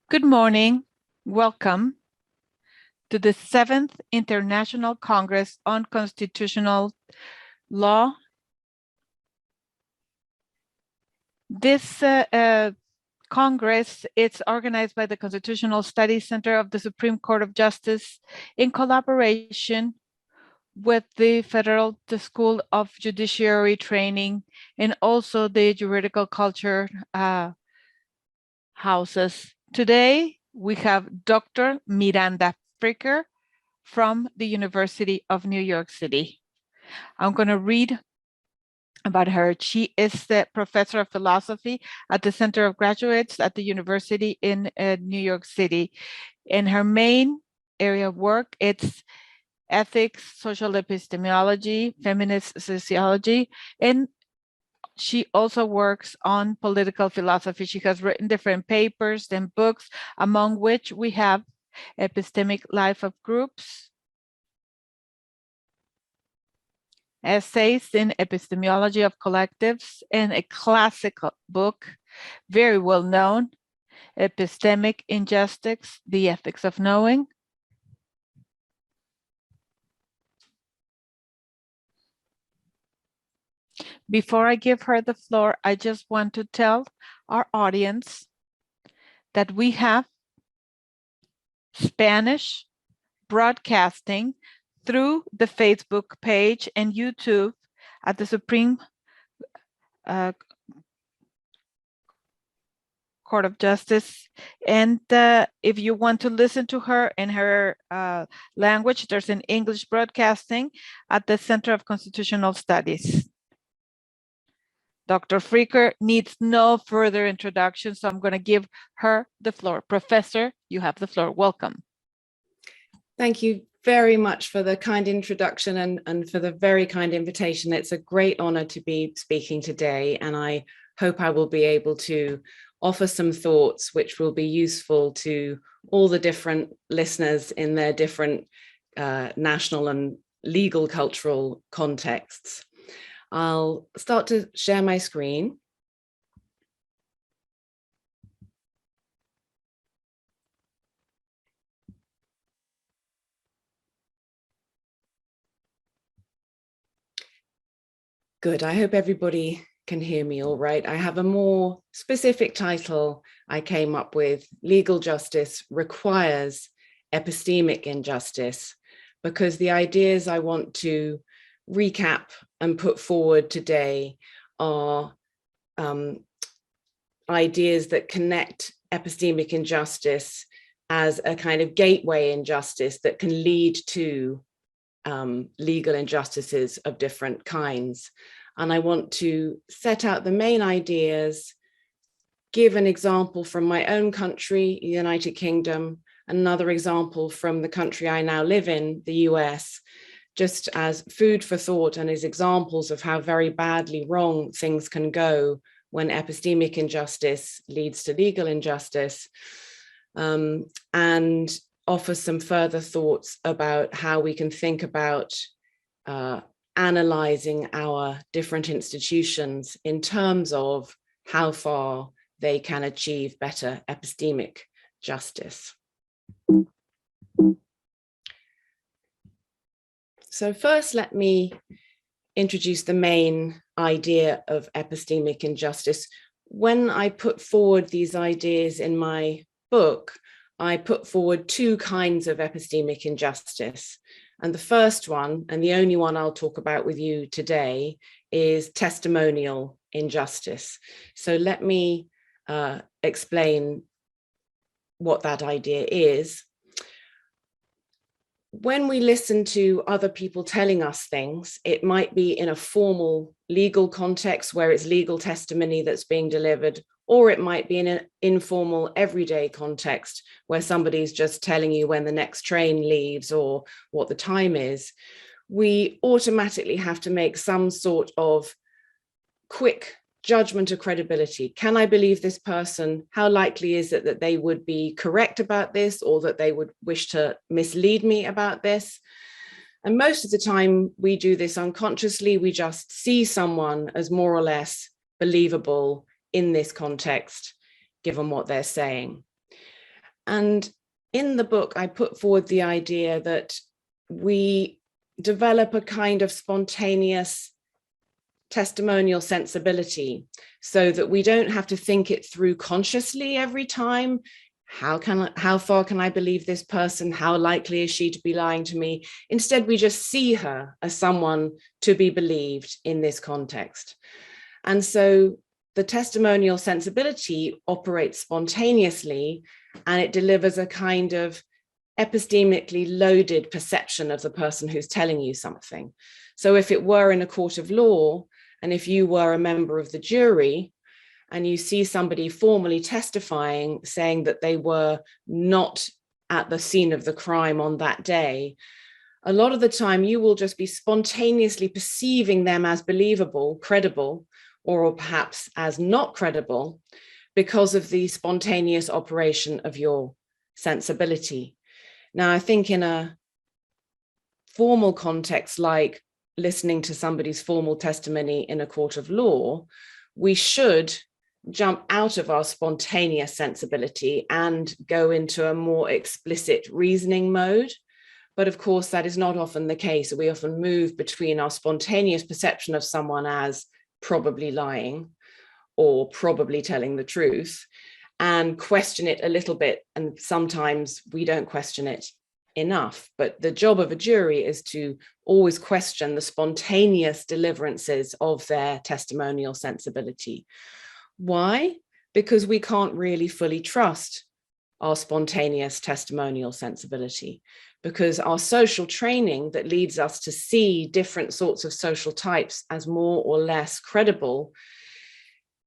Good morning. Welcome to the 7th International Congress on Constitutional Law. This Congress, it's organized by the Constitutional Studies Center of the Supreme Court of Justice in collaboration with the Federal School of Judiciary Training and also the Juridical Culture houses. Today, we have Dr. Miranda Fricker from the University of New York City. I'm going to read about her. She is the professor of philosophy at the Center of Graduates at the University in New York City. And her main area of work, it's ethics, social epistemology, feminist sociology, and she also works on political philosophy. She has written different papers and books, among which we have Epistemic Life of Groups, Essays in Epistemology of Collectives, and a classical book, very well known, Epistemic Injustice, The Ethics of Knowing. Before I give her the floor, I just want to tell our audience that we have Spanish broadcasting through the Facebook page and YouTube at the Supreme Court of Justice. And if you want to listen to her in her language, there's an English broadcasting at the Center of Constitutional Studies. Dr. Fricker needs no further introduction, so I'm going to give her the floor. Professor, you have the floor. Welcome. Thank you very much for the kind introduction and for the very kind invitation. It's a great honor to be speaking today, and I hope I will be able to offer some thoughts which will be useful to all the different listeners in their different national and legal cultural contexts. I'll start to share my screen. Good, I hope everybody can hear me all right. I have a more specific title I came up with: Legal Justice Requires Epistemic Injustice, because the ideas I want to recap and put forward today are ideas that connect epistemic injustice as a kind of gateway injustice that can lead to legal injustices of different kinds. And I want to set out the main ideas, give an example from my own country, the United Kingdom, another example from the country I now live in, the US, just as food for thought and as examples of how very badly wrong things can go when epistemic injustice leads to legal injustice, and offer some further thoughts about how we can think about analyzing our different institutions in terms of how far they can achieve better epistemic justice. So first, let me introduce the main idea of epistemic injustice. When I put forward these ideas in my book, I put forward two kinds of epistemic injustice. And the first one, and the only one I'll talk about with you today, is testimonial injustice. So let me explain what that idea is. When we listen to other people telling us things, it might be in a formal legal context where it's legal testimony that's being delivered, or it might be in an informal everyday context where somebody's just telling you when the next train leaves or what the time is. We automatically have to make some sort of quick judgment of credibility. Can I believe this person? How likely is it that they would be correct about this, or that they would wish to mislead me about this? And most of the time we do this unconsciously. We just see someone as more or less believable in this context, given what they're saying. And in the book, I put forward the idea that we develop a kind of spontaneous testimonial sensibility so that we don't have to think it through consciously every time. How far can I believe this person? How likely is she to be lying to me? Instead, we just see her as someone to be believed in this context. And so the testimonial sensibility operates spontaneously, and it delivers a kind of epistemically loaded perception of the person who's telling you something. So if it were in a court of law, and if you were a member of the jury, and you see somebody formally testifying, saying that they were not at the scene of the crime on that day, a lot of the time you will just be spontaneously perceiving them as believable, credible, or perhaps as not credible because of the spontaneous operation of your sensibility. Now, I think in a formal context, like listening to somebody's formal testimony in a court of law, we should jump out of our spontaneous sensibility and go into a more explicit reasoning mode. But of course, that is not often the case. We often move between our spontaneous perception of someone as probably lying or probably telling the truth and question it a little bit. And sometimes we don't question it enough. But the job of a jury is to always question the spontaneous deliverances of their testimonial sensibility. Why? Because we can't really fully trust our spontaneous testimonial sensibility, because our social training that leads us to see different sorts of social types as more or less credible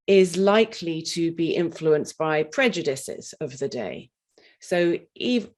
is likely to be influenced by prejudices of the day. So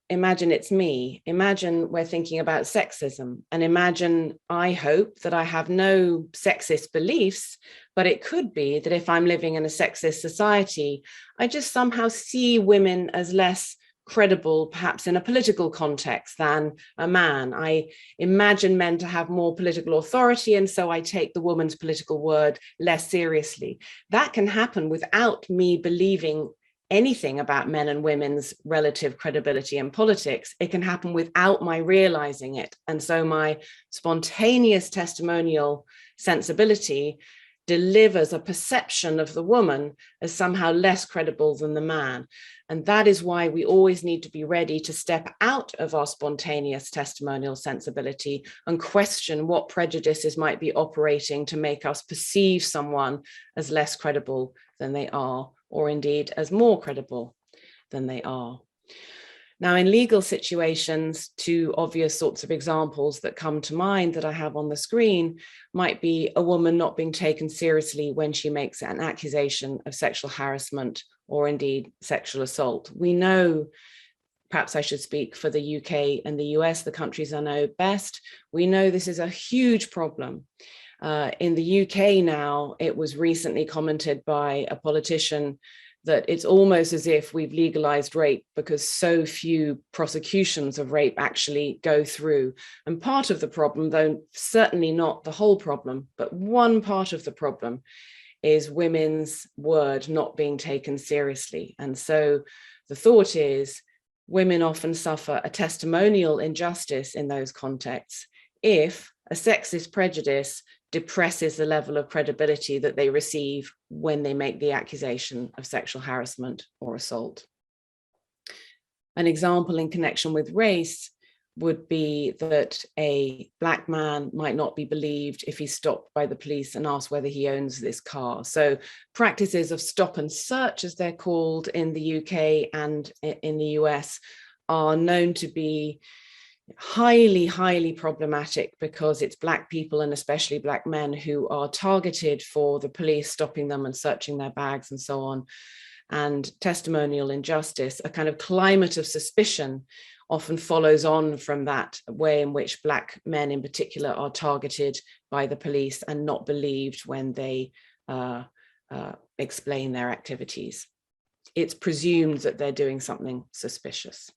imagine it's me, imagine we're thinking about sexism, and imagine I hope that I have no sexist beliefs, but it could be that if I'm living in a sexist society, I just somehow see women as less credible, perhaps in a political context, than a man. I imagine men to have more political authority, and so I take the woman's political word less seriously. That can happen without me believing anything about men and women's relative credibility in politics. It can happen without my realizing it. And so my spontaneous testimonial sensibility delivers a perception of the woman as somehow less credible than the man. And that is why we always need to be ready to step out of our spontaneous testimonial sensibility and question what prejudices might be operating to make us perceive someone as less credible than they are, or indeed as more credible than they are. Now, in legal situations, two obvious sorts of examples that come to mind that I have on the screen might be a woman not being taken seriously when she makes an accusation of sexual harassment or indeed sexual assault. We know, perhaps I should speak for the UK and the US, the countries I know best, we know this is a huge problem. In the UK now, it was recently commented by a politician that it's almost as if we've legalized rape because so few prosecutions of rape actually go through. And part of the problem, though certainly not the whole problem, but one part of the problem is women's word not being taken seriously. And so the thought is women often suffer a testimonial injustice in those contexts if a sexist prejudice depresses the level of credibility that they receive when they make the accusation of sexual harassment or assault. An example in connection with race would be that a Black man might not be believed if he's stopped by the police and asked whether he owns this car. So practices of stop and search, as they're called in the UK and in the US, are known to be highly problematic because it's Black people and especially Black men who are targeted for the police stopping them and searching their bags and so on. And testimonial injustice, a kind of climate of suspicion, often follows on from that way in which Black men in particular are targeted by the police and not believed when they explain their activities. It's presumed that they're doing something suspicious.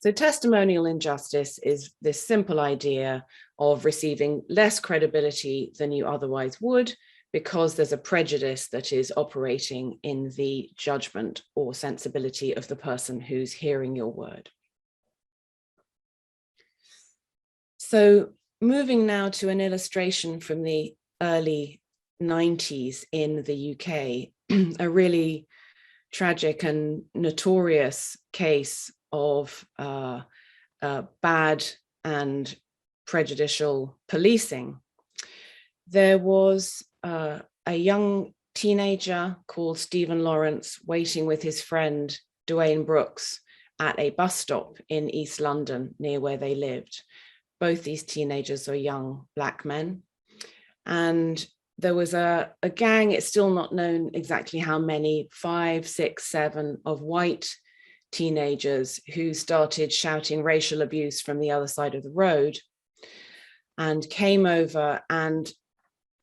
So testimonial injustice is this simple idea of receiving less credibility than you otherwise would because there's a prejudice that is operating in the judgment or sensibility of the person who's hearing your word. So moving now to an illustration from the early 90s in the UK, a really tragic and notorious case of bad and prejudicial policing. There was a young teenager called Stephen Lawrence waiting with his friend Dwayne Brooks at a bus stop in East London near where they lived. Both these teenagers are young Black men. And there was a gang, it's still not known exactly how many, 5, 6, 7 of white teenagers who started shouting racial abuse from the other side of the road and came over and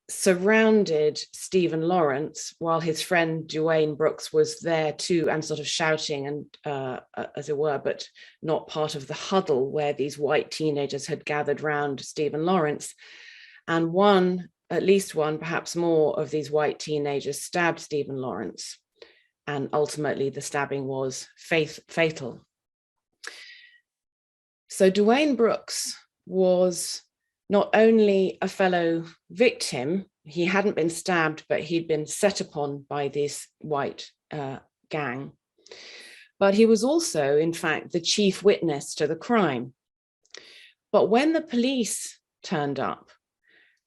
surrounded Stephen Lawrence while his friend Dwayne Brooks was there too and sort of shouting and as it were, but not part of the huddle where these white teenagers had gathered round Stephen Lawrence. And at least one, perhaps more of these white teenagers stabbed Stephen Lawrence. And ultimately the stabbing was fatal. So Dwayne Brooks was not only a fellow victim, he hadn't been stabbed, but he'd been set upon by this white gang. But he was also, in fact, the chief witness to the crime. But when the police turned up,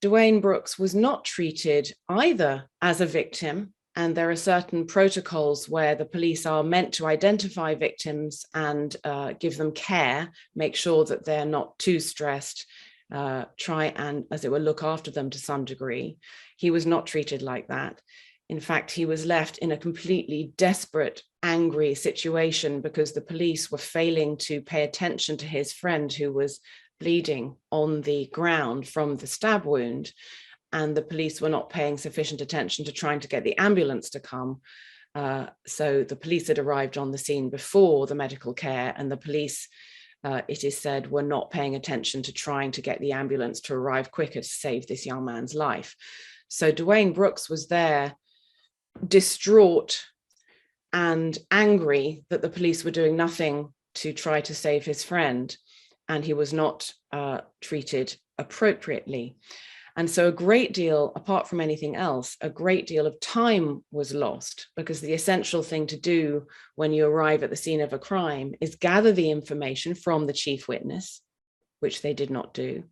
Dwayne Brooks was not treated either as a victim, and there are certain protocols where the police are meant to identify victims and give them care, make sure that they're not too stressed, try and, as it were, look after them to some degree. He was not treated like that. In fact, he was left in a completely desperate, angry situation because the police were failing to pay attention to his friend who was bleeding on the ground from the stab wound. And the police were not paying sufficient attention to trying to get the ambulance to come. So the police had arrived on the scene before the medical care, and the police, it is said, were not paying attention to trying to get the ambulance to arrive quicker to save this young man's life. So Dwayne Brooks was there, distraught and angry that the police were doing nothing to try to save his friend, and he was not treated appropriately. And so a great deal, apart from anything else, a great deal of time was lost, because the essential thing to do when you arrive at the scene of a crime is gather the information from the chief witness, which they did not do.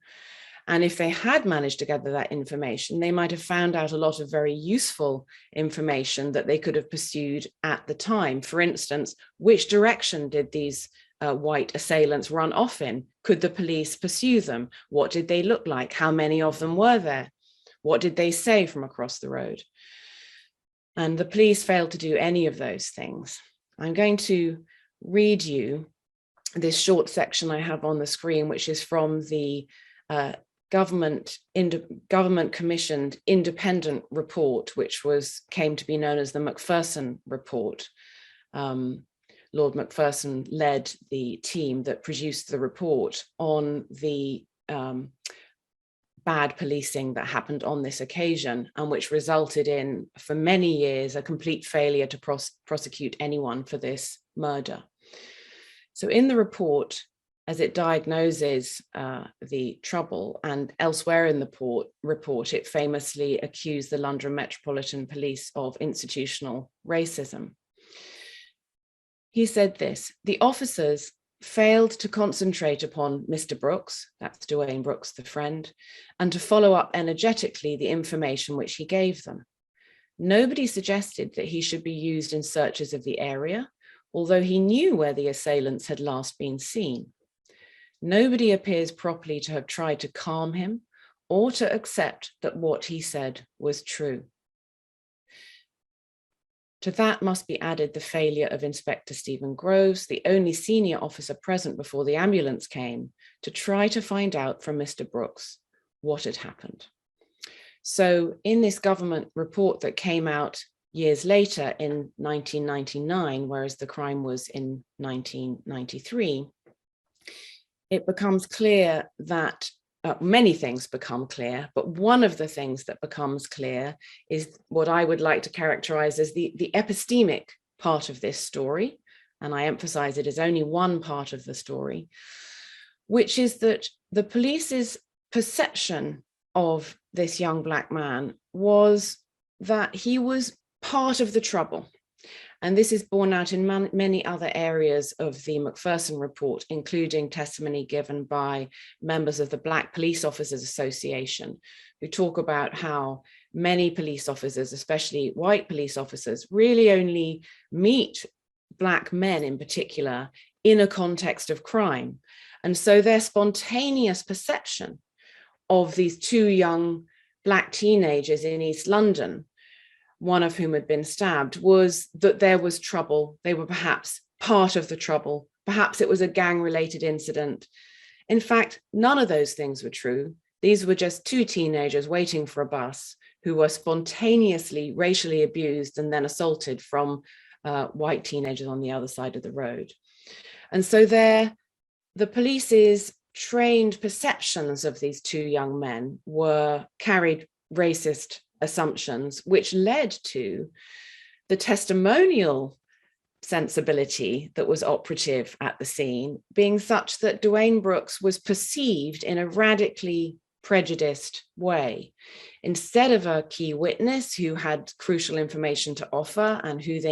And if they had managed to gather that information, they might have found out a lot of very useful information that they could have pursued at the time. For instance, which direction did these white assailants run off in? Could the police pursue them? What did they look like? How many of them were there? What did they say from across the road? And the police failed to do any of those things. I'm going to read you this short section I have on the screen, which is from the government commissioned independent report, which came to be known as the Macpherson Report. Lord Macpherson led the team that produced the report on the bad policing that happened on this occasion, and which resulted in, for many years, a complete failure to prosecute anyone for this murder. So in the report, as it diagnoses the trouble, and elsewhere in the report, it famously accused the London Metropolitan Police of institutional racism. He said this: the officers failed to concentrate upon Mr. Brooks, that's Dwayne Brooks, the friend, and to follow up energetically the information which he gave them. Nobody suggested that he should be used in searches of the area, although he knew where the assailants had last been seen. Nobody appears properly to have tried to calm him or to accept that what he said was true. To that must be added the failure of Inspector Stephen Groves, the only senior officer present before the ambulance came, to try to find out from Mr. Brooks what had happened. So in this government report that came out years later in 1999, whereas the crime was in 1993, it becomes clear that many things become clear, but one of the things that becomes clear is what I would like to characterize as the epistemic part of this story. And I emphasize it is only one part of the story, which is that the police's perception of this young Black man was that he was part of the trouble. And this is borne out in many other areas of the Macpherson Report, including testimony given by members of the Black Police Officers Association, who talk about how many police officers, especially white police officers, really only meet Black men in particular in a context of crime. And so their spontaneous perception of these two young Black teenagers in East London, one of whom had been stabbed, was that there was trouble. They were perhaps part of the trouble. Perhaps it was a gang-related incident. In fact, none of those things were true. These were just two teenagers waiting for a bus who were spontaneously racially abused and then assaulted from white teenagers on the other side of the road. And so the police's trained perceptions of these two young men carried racist assumptions, which led to the testimonial sensibility that was operative at the scene being such that Dwayne Brooks was perceived in a radically prejudiced way. Instead of a key witness who had crucial information to offer and whose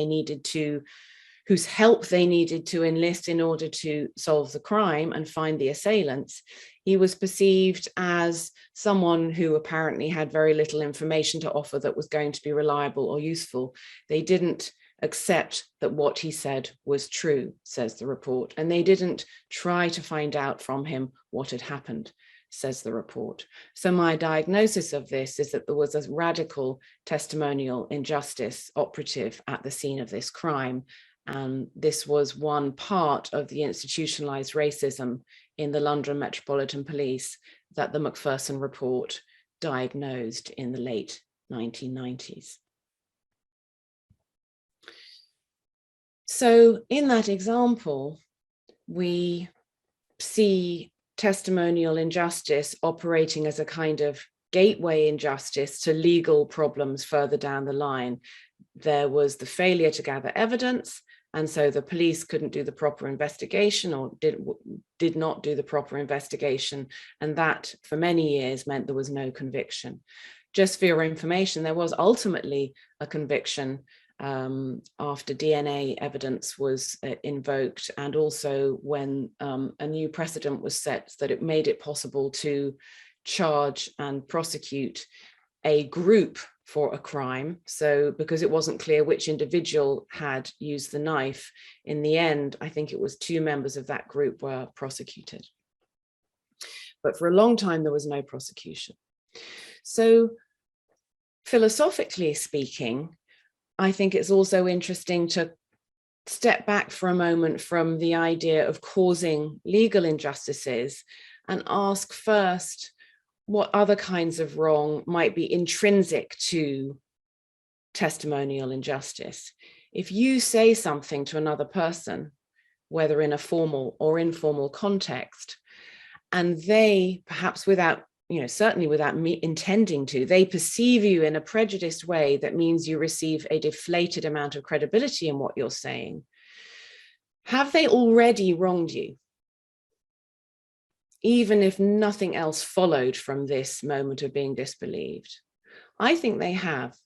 help they needed to enlist in order to solve the crime and find the assailants, he was perceived as someone who apparently had very little information to offer that was going to be reliable or useful. They didn't accept that what he said was true, says the report, and they didn't try to find out from him what had happened, says the report. So my diagnosis of this is that there was a radical testimonial injustice operative at the scene of this crime. And this was one part of the institutionalized racism in the London Metropolitan Police that the Macpherson Report diagnosed in the late 1990s. So in that example, we see testimonial injustice operating as a kind of gateway injustice to legal problems further down the line. There was the failure to gather evidence, and so the police couldn't do the proper investigation or did not do the proper investigation. And that for many years meant there was no conviction. Just for your information, there was ultimately a conviction after DNA evidence was invoked, and also when a new precedent was set that it made it possible to charge and prosecute a group for a crime. So because it wasn't clear which individual had used the knife, in the end, I think it was 2 members of that group were prosecuted. But for a long time, there was no prosecution. So philosophically speaking, I think it's also interesting to step back for a moment from the idea of causing legal injustices and ask first what other kinds of wrong might be intrinsic to testimonial injustice. If you say something to another person, whether in a formal or informal context, and they, perhaps without, certainly without me intending to, they perceive you in a prejudiced way that means you receive a deflated amount of credibility in what you're saying, have they already wronged you? Even if nothing else followed from this moment of being disbelieved? I think they have.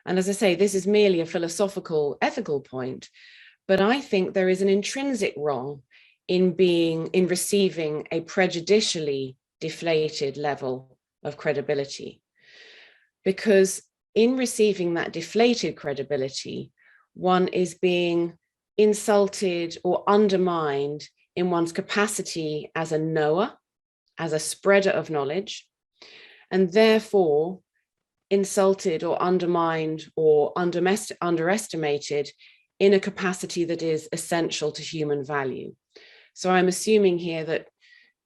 And as I say, this is merely a philosophical, ethical point, but I think there is an intrinsic wrong in receiving a prejudicially deflated level of credibility. Because in receiving that deflated credibility, one is being insulted or undermined in one's capacity as a knower, as a spreader of knowledge, and therefore insulted or undermined or underestimated in a capacity that is essential to human value. So I'm assuming here that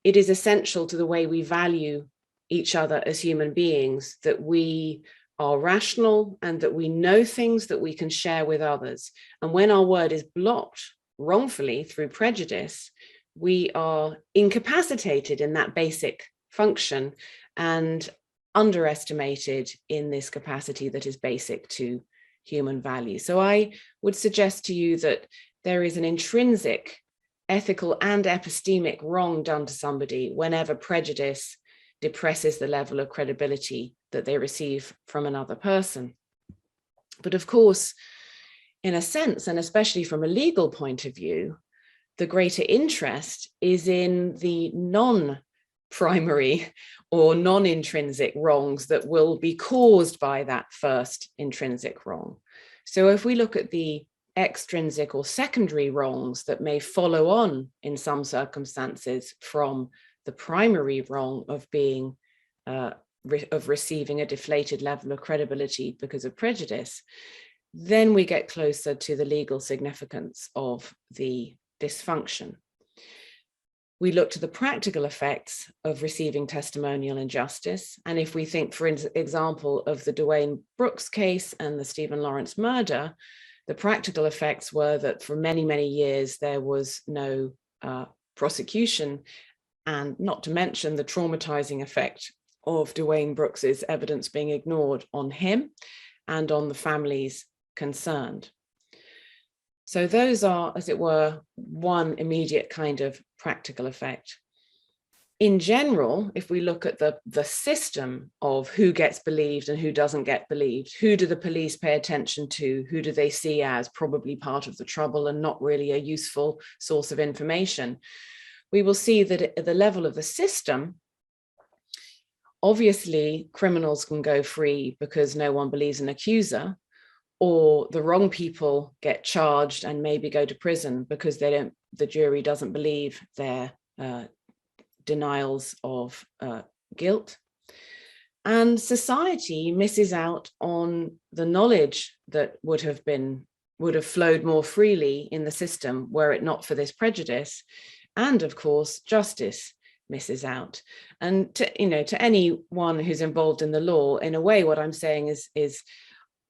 it is essential to the way we value each other as human beings, that we are rational and that we know things that we can share with others. And when our word is blocked wrongfully through prejudice, we are incapacitated in that basic function and underestimated in this capacity that is basic to human value. So I would suggest to you that there is an intrinsic ethical and epistemic wrong done to somebody whenever prejudice depresses the level of credibility that they receive from another person. But of course, in a sense, and especially from a legal point of view, the greater interest is in the non-primary or non-intrinsic wrongs that will be caused by that first intrinsic wrong. So if we look at the extrinsic or secondary wrongs that may follow on in some circumstances from the primary wrong of being of receiving a deflated level of credibility because of prejudice, then we get closer to the legal significance of the dysfunction. We look to the practical effects of receiving testimonial injustice. And if we think, for example, of the Dwayne Brooks case and the Stephen Lawrence murder, the practical effects were that for many, many years, there was no prosecution, and not to mention the traumatizing effect of Dwayne Brooks's evidence being ignored on him and on the families concerned. So those are, as it were, one immediate kind of practical effect. In general, if we look at the system of who gets believed and who doesn't get believed, who do the police pay attention to, who do they see as probably part of the trouble and not really a useful source of information, we will see that at the level of the system, obviously criminals can go free because no one believes an accuser, or the wrong people get charged and maybe go to prison because the jury doesn't believe their denials of guilt. And society misses out on the knowledge that would have flowed more freely in the system were it not for this prejudice. And of course, justice misses out. And to anyone who's involved in the law, in a way, what I'm saying is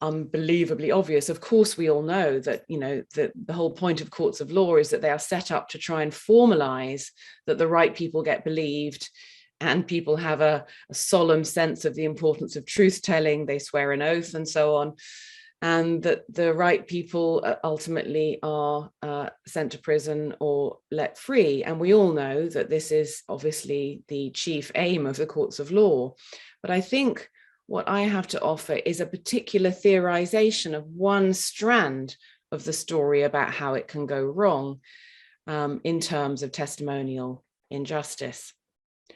unbelievably obvious. Of course, we all know that, the whole point of courts of law is that they are set up to try and formalize that the right people get believed and people have a solemn sense of the importance of truth telling, they swear an oath and so on, and that the right people ultimately are sent to prison or let free. And we all know that this is obviously the chief aim of the courts of law. But I think what I have to offer is a particular theorization of one strand of the story about how it can go wrong in terms of testimonial injustice.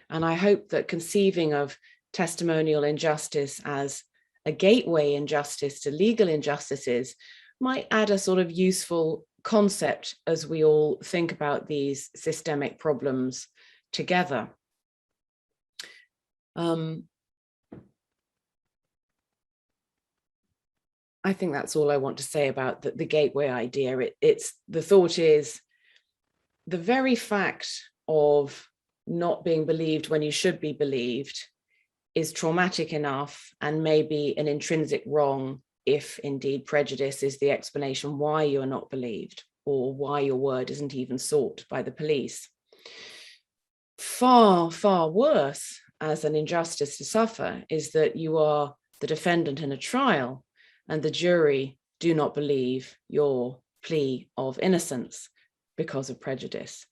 And I hope that conceiving of testimonial injustice as a gateway injustice to legal injustices might add a sort of useful concept as we all think about these systemic problems together. I think that's all I want to say about the gateway idea. The thought is the very fact of not being believed when you should be believed is traumatic enough and maybe an intrinsic wrong if indeed prejudice is the explanation why you are not believed or why your word isn't even sought by the police. Far, far worse as an injustice to suffer is that you are the defendant in a trial and the jury do not believe your plea of innocence because of prejudice.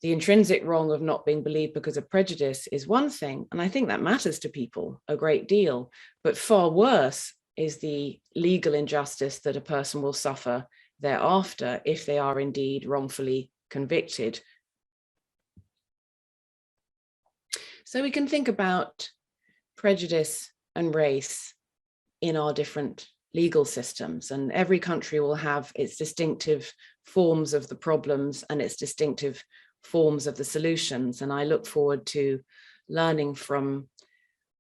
The intrinsic wrong of not being believed because of prejudice is one thing, and I think that matters to people a great deal, but far worse is the legal injustice that a person will suffer thereafter if they are indeed wrongfully convicted. So we can think about prejudice and race in our different legal systems, and every country will have its distinctive forms of the problems and its distinctive forms of the solutions. And I look forward to learning from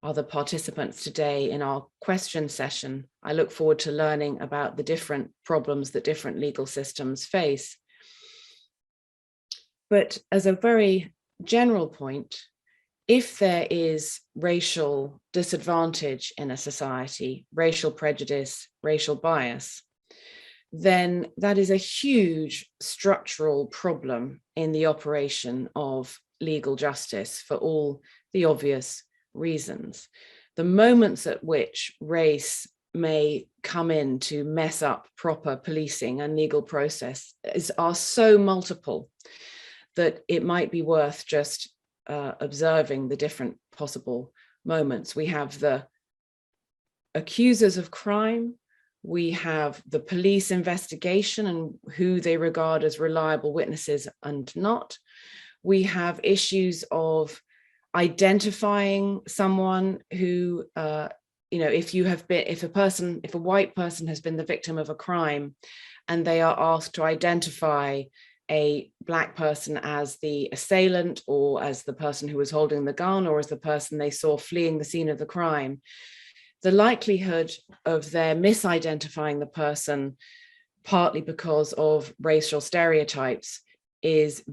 other participants today in our question session. I look forward to learning about the different problems that different legal systems face. But as a very general point, if there is racial disadvantage in a society, racial prejudice, racial bias, then that is a huge structural problem in the operation of legal justice for all the obvious reasons. The moments at which race may come in to mess up proper policing and legal process are so multiple that it might be worth just observing the different possible moments. We have the accusers of crime, we have the police investigation and who they regard as reliable witnesses and not. We have issues of identifying someone who, if a white person has been the victim of a crime and they are asked to identify a Black person as the assailant or as the person who was holding the gun or as the person they saw fleeing the scene of the crime, the likelihood of their misidentifying the person, partly because of racial stereotypes, is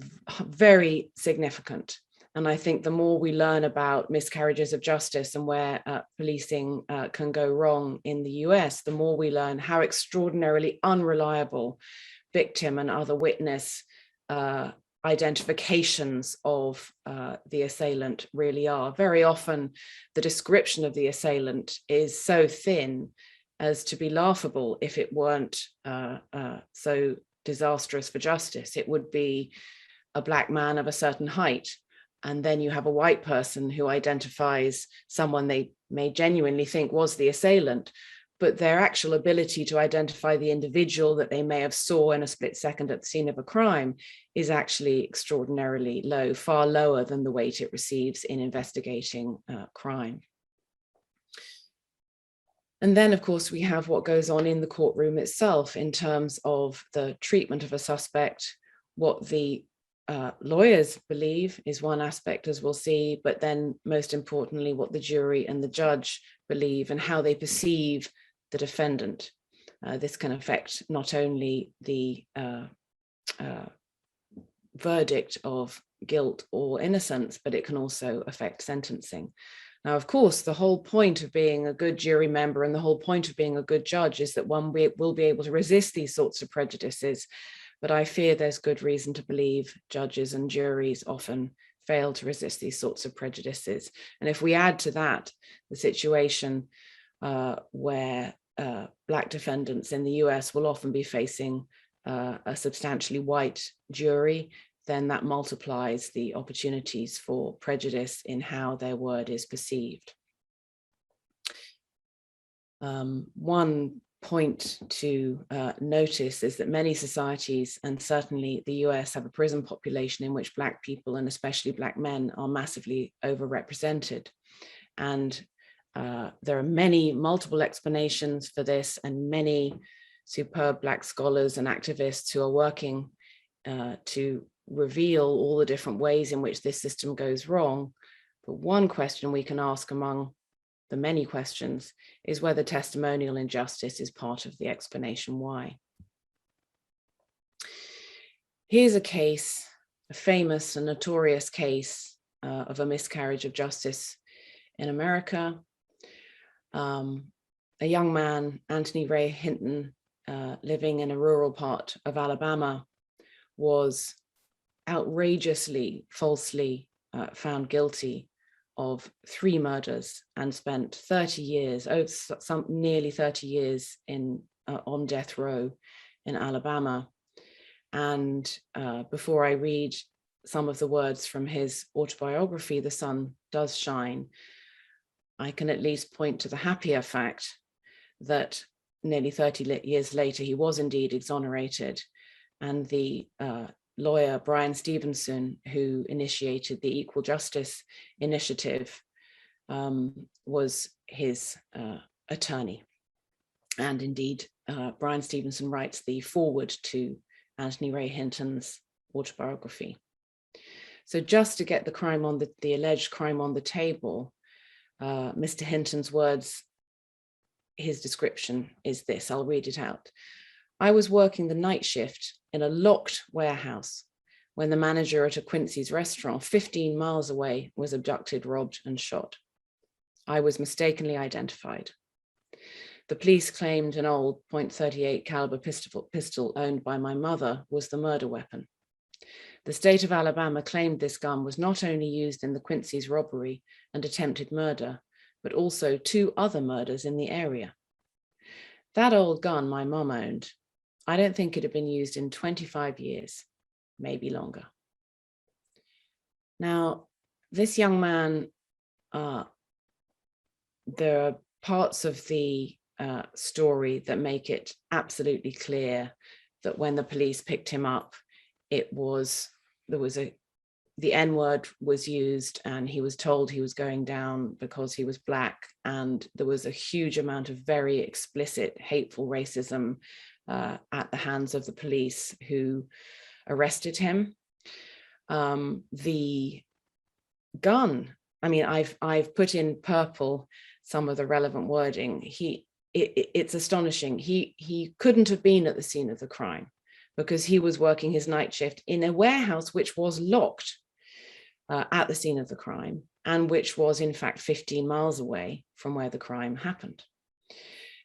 very significant. And I think the more we learn about miscarriages of justice and where policing can go wrong in the US, the more we learn how extraordinarily unreliable victim and other witness identifications of the assailant really are. Very often, the description of the assailant is so thin as to be laughable if it weren't so disastrous for justice. It would be a Black man of a certain height, and then you have a white person who identifies someone they may genuinely think was the assailant, but their actual ability to identify the individual that they may have saw in a split second at the scene of a crime is actually extraordinarily low, far lower than the weight it receives in investigating crime. And then, of course, we have what goes on in the courtroom itself in terms of the treatment of a suspect. What the lawyers believe is one aspect, as we'll see, but then most importantly, what the jury and the judge believe and how they perceive the defendant. This can affect not only the verdict of guilt or innocence, but it can also affect sentencing. Now, of course, the whole point of being a good jury member and the whole point of being a good judge is that one will be able to resist these sorts of prejudices. But I fear there's good reason to believe judges and juries often fail to resist these sorts of prejudices. And if we add to that the situation where Black defendants in the US will often be facing a substantially white jury, then that multiplies the opportunities for prejudice in how their word is perceived. One point to notice is that many societies, and certainly the US, have a prison population in which Black people, and especially Black men, are massively overrepresented. And there are many multiple explanations for this, and many superb Black scholars and activists who are working to reveal all the different ways in which this system goes wrong. But one question we can ask among the many questions is whether testimonial injustice is part of the explanation why. Here's a case, a famous and notorious case of a miscarriage of justice in America. A young man, Anthony Ray Hinton, living in a rural part of Alabama, was outrageously, falsely found guilty of 3 murders and spent 30 years, nearly 30 years on death row in Alabama. And before I read some of the words from his autobiography, The Sun Does Shine, I can at least point to the happier fact that nearly 30 years later, he was indeed exonerated. And the lawyer, Brian Stevenson, who initiated the Equal Justice Initiative, was his attorney. And indeed, Brian Stevenson writes the foreword to Anthony Ray Hinton's autobiography. So just to get the alleged crime on the table, Mr. Hinton's words, his description is this, I'll read it out. I was working the night shift in a locked warehouse when the manager at a Quincy's restaurant 15 miles away was abducted, robbed, and shot. I was mistakenly identified. The police claimed an old .38 caliber pistol owned by my mother was the murder weapon. The state of Alabama claimed this gun was not only used in the Quincy's robbery and attempted murder, but also 2 other murders in the area. That old gun my mum owned, I don't think it had been used in 25 years, maybe longer. Now, this young man, there are parts of the story that make it absolutely clear that when the police picked him up, the N-word was used, and he was told he was going down because he was Black, and there was a huge amount of very explicit, hateful racism at the hands of the police who arrested him. The gun, I mean, I've put in purple some of the relevant wording. It's astonishing. He couldn't have been at the scene of the crime because he was working his night shift in a warehouse which was locked at the scene of the crime, and which was in fact 15 miles away from where the crime happened.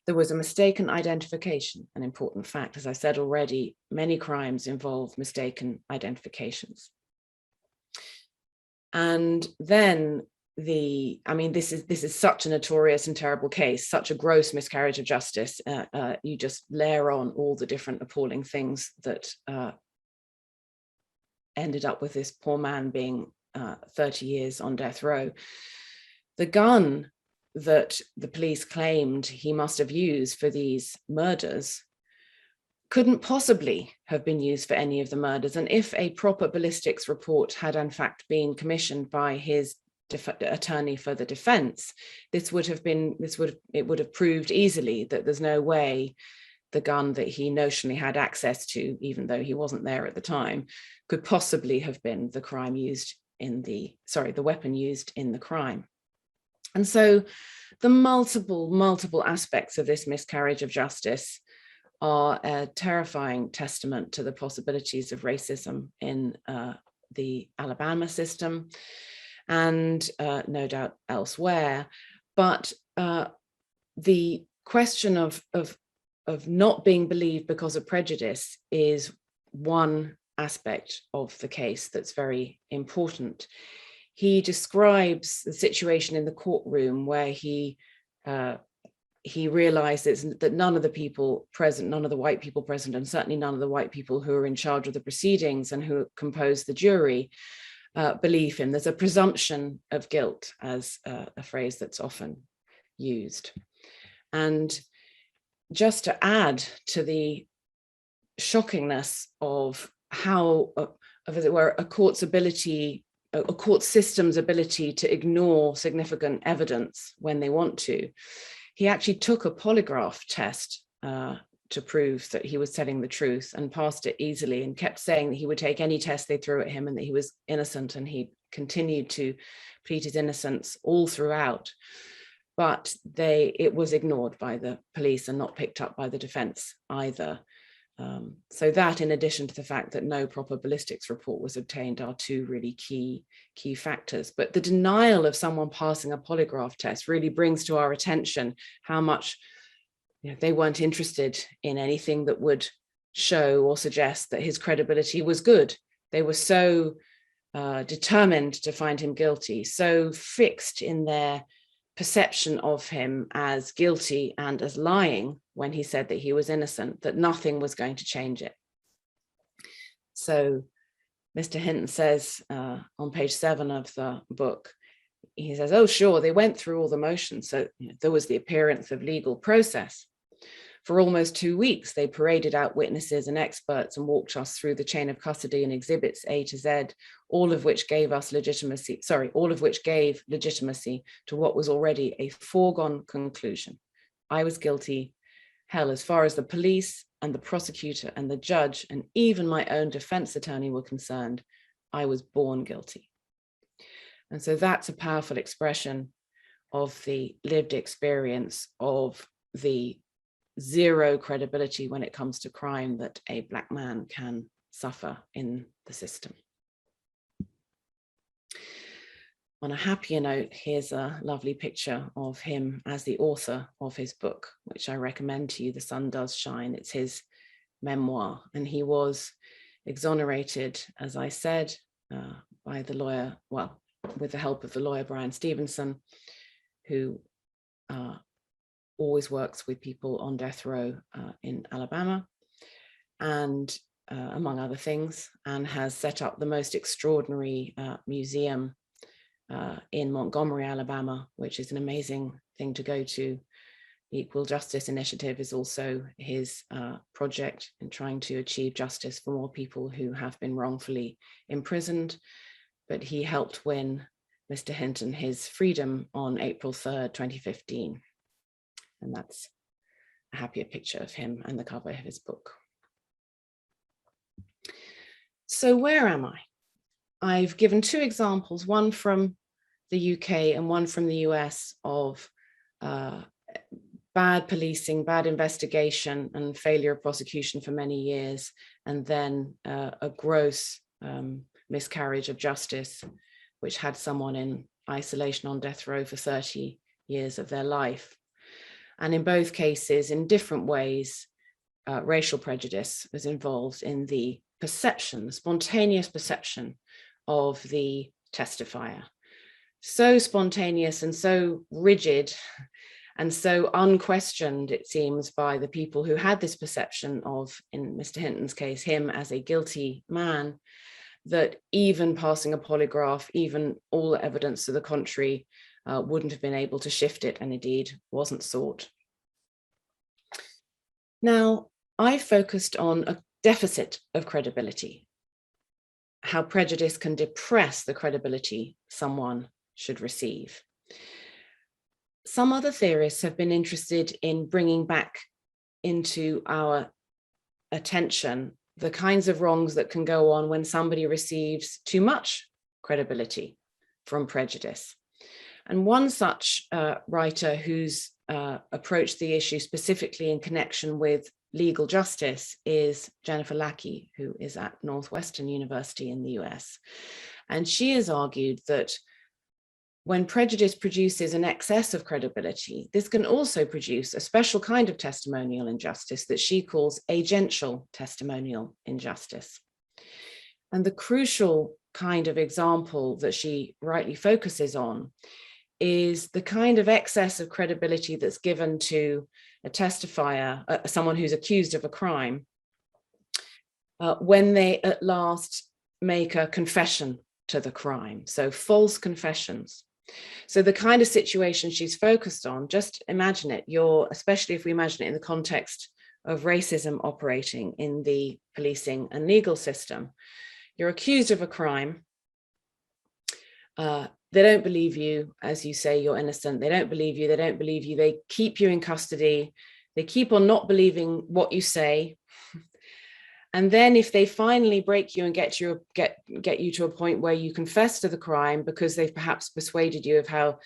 There was a mistaken identification, an important fact. As I said already, many crimes involve mistaken identifications. And then this is such a notorious and terrible case, such a gross miscarriage of justice. You just layer on all the different appalling things that ended up with this poor man being 30 years on death row. The gun that the police claimed he must have used for these murders couldn't possibly have been used for any of the murders. And if a proper ballistics report had in fact been commissioned by his attorney for the defense, it would have proved easily that there's no way the gun that he notionally had access to, even though he wasn't there at the time, could possibly have been the weapon used in the crime. And so the multiple aspects of this miscarriage of justice are a terrifying testament to the possibilities of racism in the Alabama system, and no doubt elsewhere. But the question of not being believed because of prejudice is one aspect of the case that's very important. He describes the situation in the courtroom where he realizes that none of the people present, none of the white people present, and certainly none of the white people who are in charge of the proceedings and who compose the jury believe him. There's a presumption of guilt, as a phrase that's often used. And just to add to the shockingness of how, as it were, a court system's ability to ignore significant evidence when they want to, he actually took a polygraph test to prove that he was telling the truth, and passed it easily, and kept saying that he would take any test they threw at him and that he was innocent, and he continued to plead his innocence all throughout. But it was ignored by the police and not picked up by the defense either. So that, in addition to the fact that no proper ballistics report was obtained, are 2 really key factors. But the denial of someone passing a polygraph test really brings to our attention how much they weren't interested in anything that would show or suggest that his credibility was good. They were so determined to find him guilty, so fixed in their perception of him as guilty and as lying when he said that he was innocent, that nothing was going to change it. So Mr. Hinton says on page 7 of the book, he says, oh, sure, they went through all the motions. So there was the appearance of legal process. For almost 2 weeks, they paraded out witnesses and experts and walked us through the chain of custody and exhibits A to Z, all of which gave legitimacy to what was already a foregone conclusion. I was guilty. Hell, as far as the police and the prosecutor and the judge and even my own defense attorney were concerned, I was born guilty. And so that's a powerful expression of the lived experience of the zero credibility when it comes to crime that a Black man can suffer in the system. On a happier note, here's a lovely picture of him as the author of his book, which I recommend to you, The Sun Does Shine. It's his memoir, and he was exonerated, as I said, by the lawyer, well, with the help of the lawyer Brian Stevenson, who always works with people on death row in Alabama, and among other things, and has set up the most extraordinary museum in Montgomery, Alabama, which is an amazing thing to go to. The Equal Justice Initiative is also his project in trying to achieve justice for more people who have been wrongfully imprisoned. But he helped win Mr. Hinton his freedom on April 3rd, 2015. And that's a happier picture of him and the cover of his book. So where am I? I've given two examples, one from the UK and one from the US, of bad policing, bad investigation, and failure of prosecution for many years, and then a gross miscarriage of justice, which had someone in isolation on death row for 30 years of their life. And in both cases, in different ways, racial prejudice was involved in the perception, the spontaneous perception of the testifier. So spontaneous and so rigid and so unquestioned, it seems, by the people who had this perception of, in Mr. Hinton's case, him as a guilty man, that even passing a polygraph, even all the evidence to the contrary, wouldn't have been able to shift it, and indeed wasn't sought. Now, I focused on a deficit of credibility, how prejudice can depress the credibility someone should receive. Some other theorists have been interested in bringing back into our attention the kinds of wrongs that can go on when somebody receives too much credibility from prejudice. And one such writer who's approached the issue specifically in connection with legal justice is Jennifer Lackey, who is at Northwestern University in the US. And she has argued that when prejudice produces an excess of credibility, this can also produce a special kind of testimonial injustice that she calls agential testimonial injustice. And the crucial kind of example that she rightly focuses on is the kind of excess of credibility that's given to a testifier, someone who's accused of a crime, when they at last make a confession to the crime. So false confessions. So the kind of situation she's focused on, just imagine it, especially if we imagine it in the context of racism operating in the policing and legal system. You're accused of a crime. They don't believe you, as you say, you're innocent. They don't believe you. They don't believe you. They keep you in custody. They keep on not believing what you say. And then if they finally break you and get you to a point where you confess to the crime because they've perhaps persuaded you of how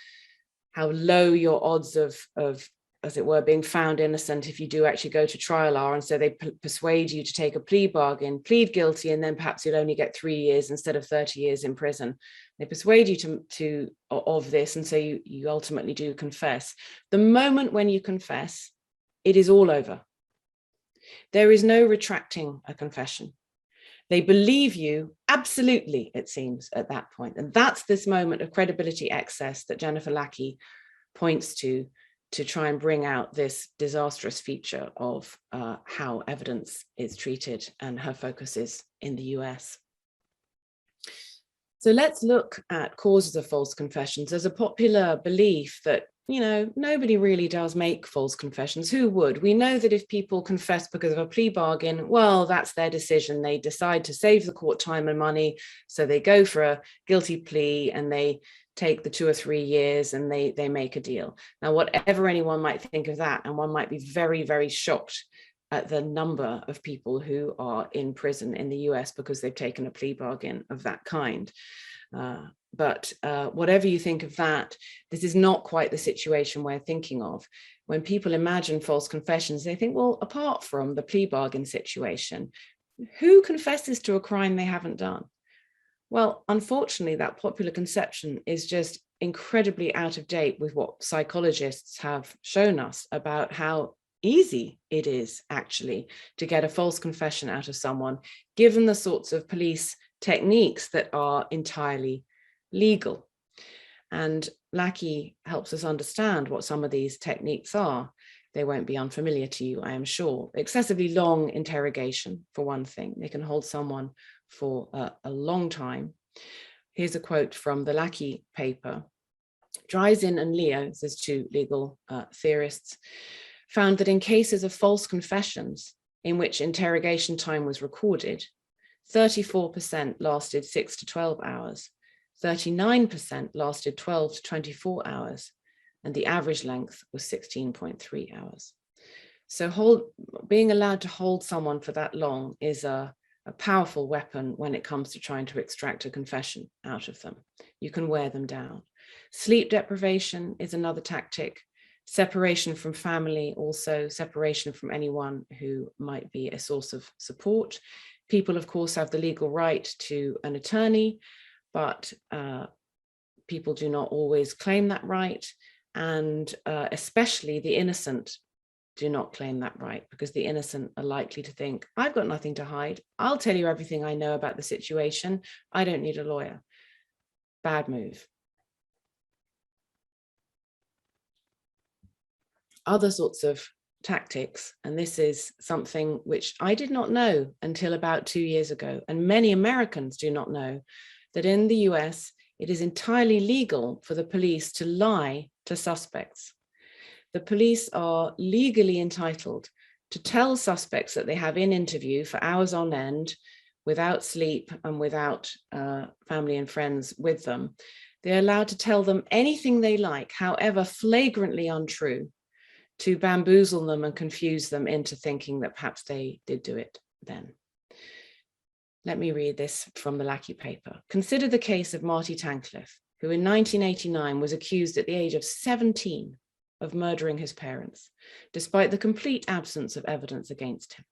low your odds of, as it were, being found innocent if you do actually go to trial are, and so they persuade you to take a plea bargain, plead guilty, and then perhaps you'll only get 3 years instead of 30 years in prison. They persuade you of this, and so you ultimately do confess. The moment when you confess, it is all over. There is no retracting a confession. They believe you absolutely, it seems, at that point. And that's this moment of credibility excess that Jennifer Lackey points to try and bring out this disastrous feature of how evidence is treated, and her focus is in the US. So let's look at causes of false confessions. There's a popular belief that, nobody really does make false confessions. Who would? We know that if people confess because of a plea bargain, well, that's their decision. They decide to save the court time and money. So they go for a guilty plea and they take the 2 or 3 years and they make a deal. Now, whatever anyone might think of that, and one might be very, very shocked at the number of people who are in prison in the US because they've taken a plea bargain of that kind. But whatever you think of that, this is not quite the situation we're thinking of. When people imagine false confessions, they think, well, apart from the plea bargain situation, who confesses to a crime they haven't done? Well, unfortunately, that popular conception is just incredibly out of date with what psychologists have shown us about how easy it is actually to get a false confession out of someone, given the sorts of police techniques that are entirely legal. And Lackey helps us understand what some of these techniques are. They won't be unfamiliar to you, I am sure. Excessively long interrogation, for one thing. They can hold someone for a long time. Here's a quote from the Lackey paper. Dreisen and Leo, these two legal theorists, found that in cases of false confessions in which interrogation time was recorded, 34% lasted 6 to 12 hours, 39% lasted 12 to 24 hours, and the average length was 16.3 hours. So being allowed to hold someone for that long is a powerful weapon when it comes to trying to extract a confession out of them. You can wear them down. Sleep deprivation is another tactic. Separation from family, also separation from anyone who might be a source of support. People, of course, have the legal right to an attorney, but people do not always claim that right. And especially the innocent do not claim that right, because the innocent are likely to think, I've got nothing to hide. I'll tell you everything I know about the situation. I don't need a lawyer. Bad move. Other sorts of tactics, and this is something which I did not know until about 2 years ago, and many Americans do not know, that in the US, it is entirely legal for the police to lie to suspects. The police are legally entitled to tell suspects that they have in interview for hours on end, without sleep and without family and friends with them. They're allowed to tell them anything they like, however flagrantly untrue, to bamboozle them and confuse them into thinking that perhaps they did do it then. Let me read this from the Lackey paper. Consider the case of Marty Tancliffe, who in 1989 was accused at the age of 17 of murdering his parents, despite the complete absence of evidence against him.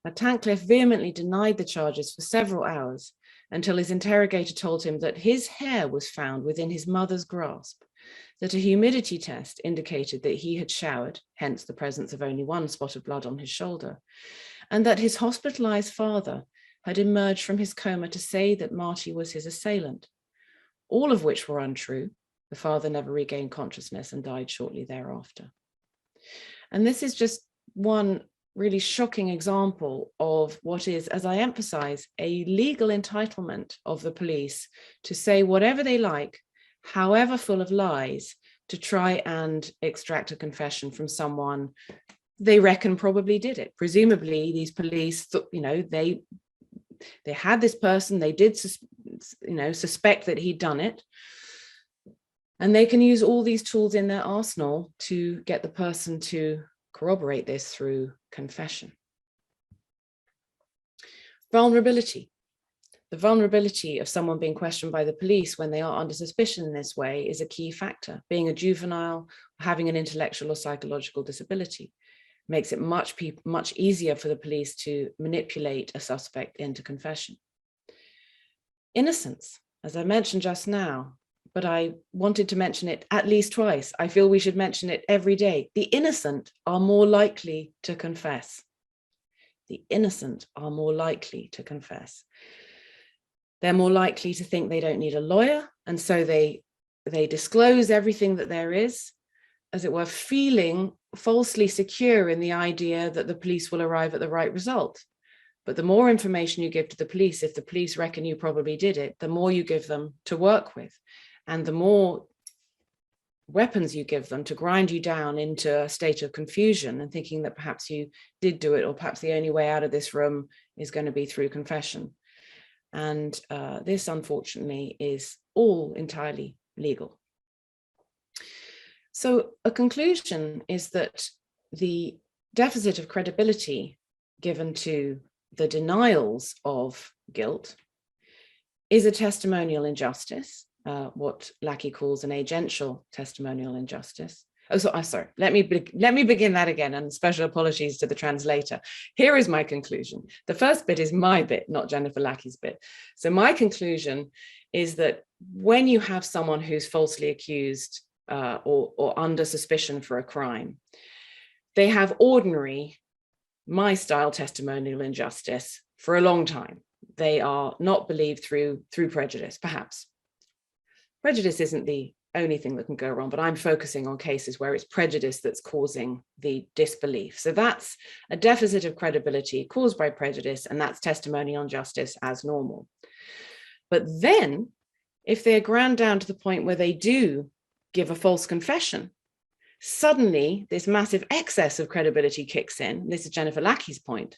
Now, Tancliffe vehemently denied the charges for several hours until his interrogator told him that his hair was found within his mother's grasp, that a humidity test indicated that he had showered, hence the presence of only one spot of blood on his shoulder, and that his hospitalized father had emerged from his coma to say that Marty was his assailant, all of which were untrue. The father never regained consciousness and died shortly thereafter. And this is just one really shocking example of what is, as I emphasize, a legal entitlement of the police to say whatever they like, however full of lies, to try and extract a confession from someone they reckon probably did it. Presumably, these police, they had this person, they did, suspect that he'd done it, and they can use all these tools in their arsenal to get the person to corroborate this through confession. Vulnerability. The vulnerability of someone being questioned by the police when they are under suspicion in this way is a key factor. Being a juvenile, having an intellectual or psychological disability makes it much easier for the police to manipulate a suspect into confession. Innocence, as I mentioned just now, but I wanted to mention it at least twice. I feel we should mention it every day. The innocent are more likely to confess. The innocent are more likely to confess. They're more likely to think they don't need a lawyer, and so they disclose everything that there is, as it were, feeling falsely secure in the idea that the police will arrive at the right result. But the more information you give to the police, if the police reckon you probably did it, the more you give them to work with, and the more weapons you give them to grind you down into a state of confusion and thinking that perhaps you did do it, or perhaps the only way out of this room is going to be through confession. And this, unfortunately, is all entirely legal. So a conclusion is that the deficit of credibility given to the denials of guilt is a testimonial injustice, what Lackey calls an agential testimonial injustice. Sorry, let me begin that again, and special apologies to the translator. Here is my conclusion. The first bit is my bit, not Jennifer Lackey's bit. So my conclusion is that when you have someone who's falsely accused or under suspicion for a crime, they have ordinary, my style testimonial injustice for a long time. They are not believed through prejudice, perhaps. Prejudice isn't the only thing that can go wrong, but I'm focusing on cases where it's prejudice that's causing the disbelief. So that's a deficit of credibility caused by prejudice, and that's testimonial injustice as normal. But then, if they're ground down to the point where they do give a false confession, suddenly this massive excess of credibility kicks in. This is Jennifer Lackey's point.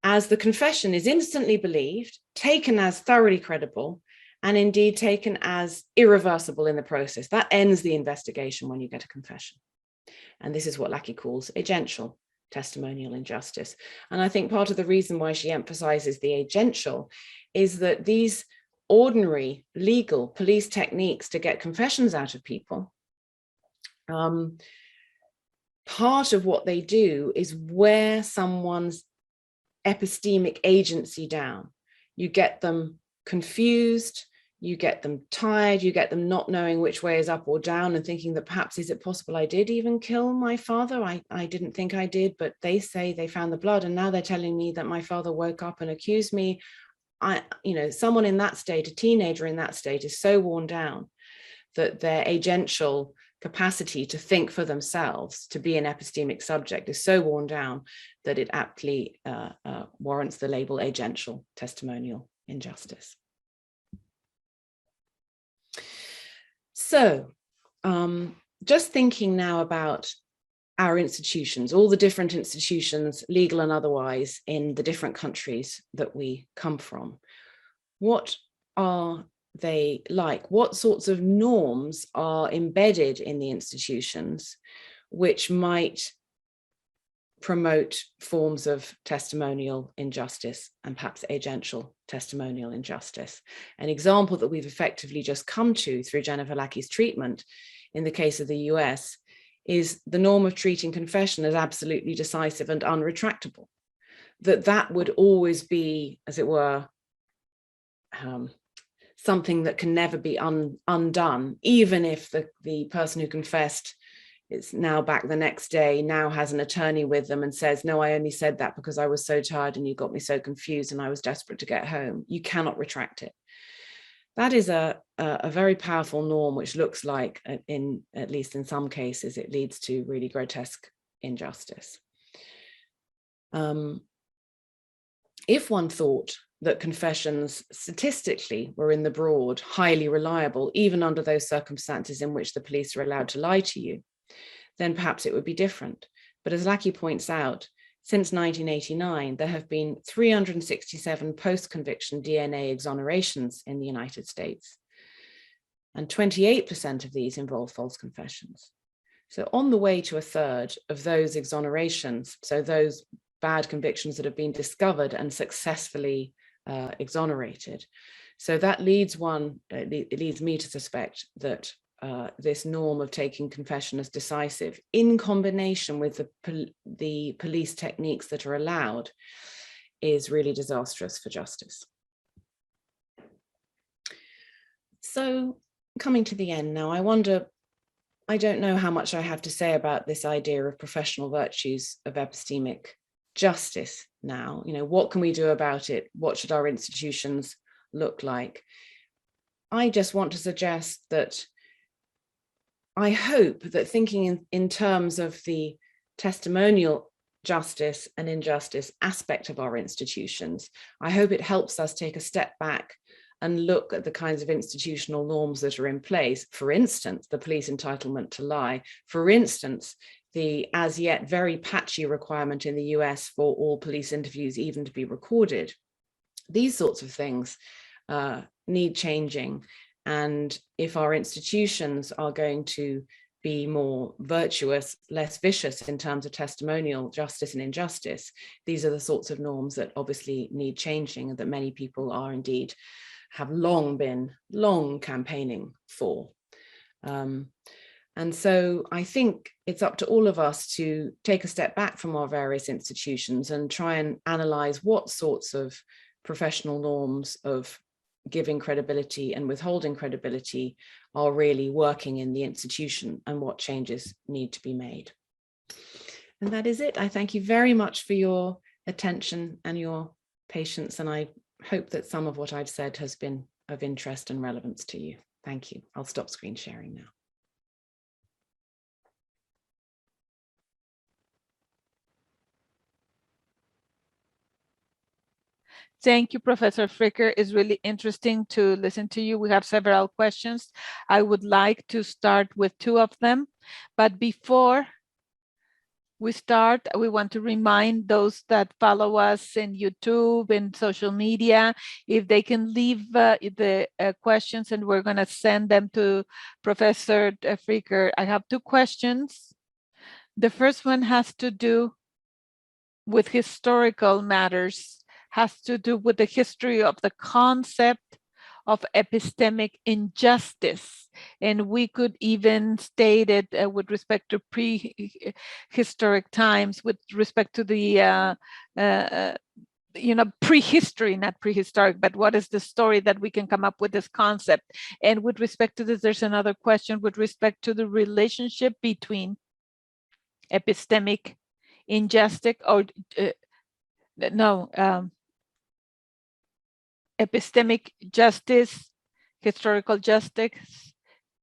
As the confession is instantly believed, taken as thoroughly credible, and indeed taken as irreversible in the process. That ends the investigation when you get a confession. And this is what Lackey calls agential testimonial injustice. And I think part of the reason why she emphasizes the agential is that these ordinary legal police techniques to get confessions out of people, part of what they do is wear someone's epistemic agency down. You get them confused, you get them tired, you get them not knowing which way is up or down and thinking that perhaps, is it possible I did even kill my father? I didn't think I did, but they say they found the blood and now they're telling me that my father woke up and accused me. Someone in that state, a teenager in that state, is so worn down that their agential capacity to think for themselves, to be an epistemic subject, is so worn down that it aptly warrants the label agential testimonial injustice. So just thinking now about our institutions, all the different institutions, legal and otherwise, in the different countries that we come from, what are they like? What sorts of norms are embedded in the institutions which might promote forms of testimonial injustice and perhaps agential testimonial injustice? An example that we've effectively just come to through Jennifer Lackey's treatment in the case of the US is the norm of treating confession as absolutely decisive and unretractable. That would always be, as it were, something that can never be undone, even if the person who confessed is now back the next day, now has an attorney with them and says, no, I only said that because I was so tired and you got me so confused and I was desperate to get home. You cannot retract it. That is a very powerful norm, which looks like, at least in some cases, it leads to really grotesque injustice. If one thought that confessions statistically were in the broad highly reliable, even under those circumstances in which the police are allowed to lie to you, then perhaps it would be different. But as Lackey points out, since 1989, there have been 367 post-conviction DNA exonerations in the United States, and 28% of these involve false confessions. So on the way to a third of those exonerations, so those bad convictions that have been discovered and successfully exonerated. So that leads me to suspect that this norm of taking confession as decisive, in combination with the police techniques that are allowed, is really disastrous for justice. So coming to the end now, I don't know how much I have to say about this idea of professional virtues of epistemic justice now. What can we do about it? What should our institutions look like? I just want to suggest that I hope that thinking in terms of the testimonial justice and injustice aspect of our institutions, I hope it helps us take a step back and look at the kinds of institutional norms that are in place. For instance, the police entitlement to lie. For instance, the as yet very patchy requirement in the US for all police interviews even to be recorded. These sorts of things need changing. And if our institutions are going to be more virtuous, less vicious in terms of testimonial justice and injustice, these are the sorts of norms that obviously need changing and that many people are indeed have long campaigning for. And so I think it's up to all of us to take a step back from our various institutions and try and analyze what sorts of professional norms of giving credibility and withholding credibility are really working in the institution and what changes need to be made. And that is it. I thank you very much for your attention and your patience. And I hope that some of what I've said has been of interest and relevance to you. Thank you. I'll stop screen sharing now. Thank you, Professor Fricker. It's really interesting to listen to you. We have several questions. I would like to start with two of them, but before we start, we want to remind those that follow us in YouTube and social media, if they can leave the questions, and we're going to send them to Professor Fricker. I have two questions. The first one has to do with historical matters, has to do with the history of the concept of epistemic injustice. And we could even state it with respect to prehistoric times, with respect to the, prehistory, not prehistoric, but what is the story that we can come up with this concept? And with respect to this, there's another question with respect to the relationship between epistemic injustice or epistemic justice, historical justice,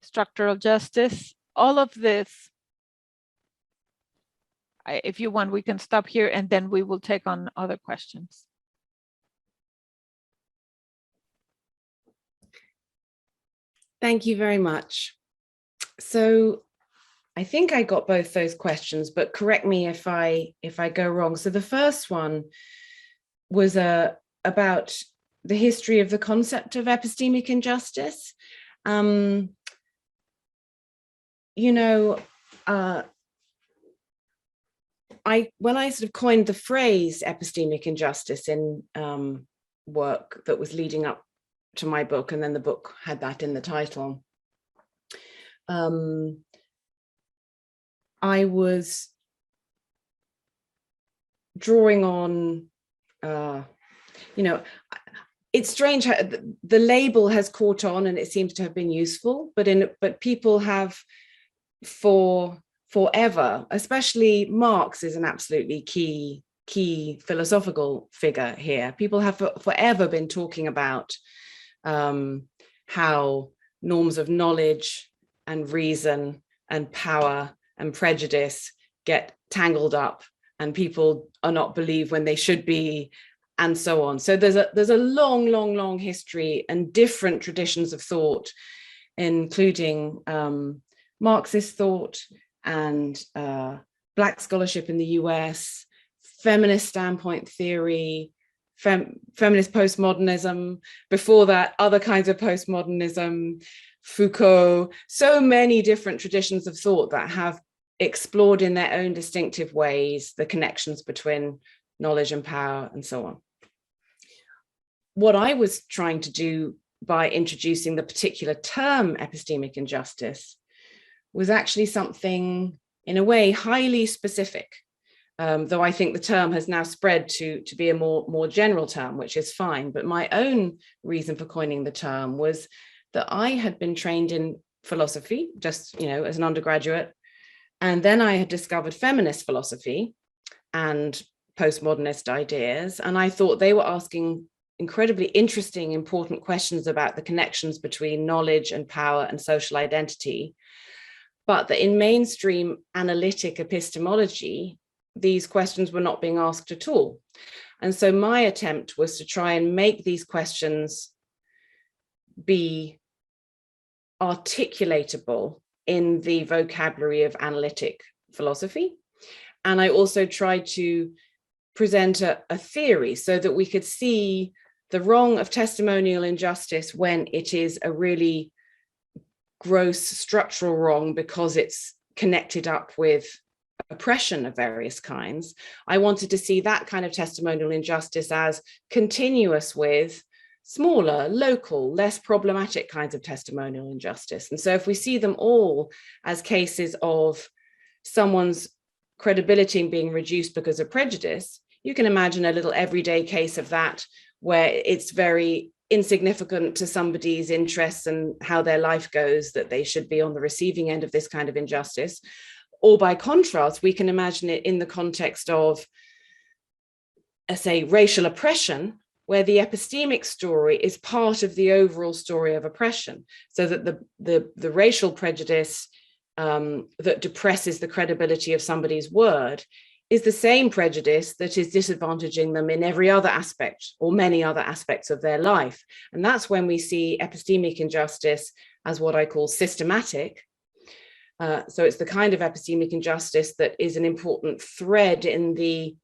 structural justice, all of this. If you want, we can stop here and then we will take on other questions. Thank you very much. So I think I got both those questions, but correct me if I go wrong. So the first one was about the history of the concept of epistemic injustice. When I sort of coined the phrase epistemic injustice in work that was leading up to my book, and then the book had that in the title, I was drawing on, it's strange how the label has caught on and it seems to have been useful, but people have forever, especially Marx is an absolutely key philosophical figure here. People have forever been talking about how norms of knowledge and reason and power and prejudice get tangled up and people are not believed when they should be, and so on. So there's a long history and different traditions of thought, including Marxist thought and Black scholarship in the US, feminist standpoint theory, feminist postmodernism, before that, other kinds of postmodernism, Foucault, so many different traditions of thought that have explored in their own distinctive ways the connections between knowledge and power and so on. What I was trying to do by introducing the particular term epistemic injustice was actually something, in a way, highly specific, though I think the term has now spread to be a more general term, which is fine. But my own reason for coining the term was that I had been trained in philosophy, just, as an undergraduate. And then I had discovered feminist philosophy and postmodernist ideas. And I thought they were asking incredibly interesting, important questions about the connections between knowledge and power and social identity. But that in mainstream analytic epistemology, these questions were not being asked at all. And so my attempt was to try and make these questions be articulatable in the vocabulary of analytic philosophy. And I also tried to present a theory so that we could see the wrong of testimonial injustice when it is a really gross structural wrong because it's connected up with oppression of various kinds. I wanted to see that kind of testimonial injustice as continuous with smaller, local, less problematic kinds of testimonial injustice. And so if we see them all as cases of someone's credibility being reduced because of prejudice, you can imagine a little everyday case of that where it's very insignificant to somebody's interests and how their life goes that they should be on the receiving end of this kind of injustice. Or by contrast, we can imagine it in the context of, say, racial oppression, where the epistemic story is part of the overall story of oppression, so that the racial prejudice that depresses the credibility of somebody's word is the same prejudice that is disadvantaging them in every other aspect or many other aspects of their life. And that's when we see epistemic injustice as what I call systematic. So it's the kind of epistemic injustice that is an important thread in the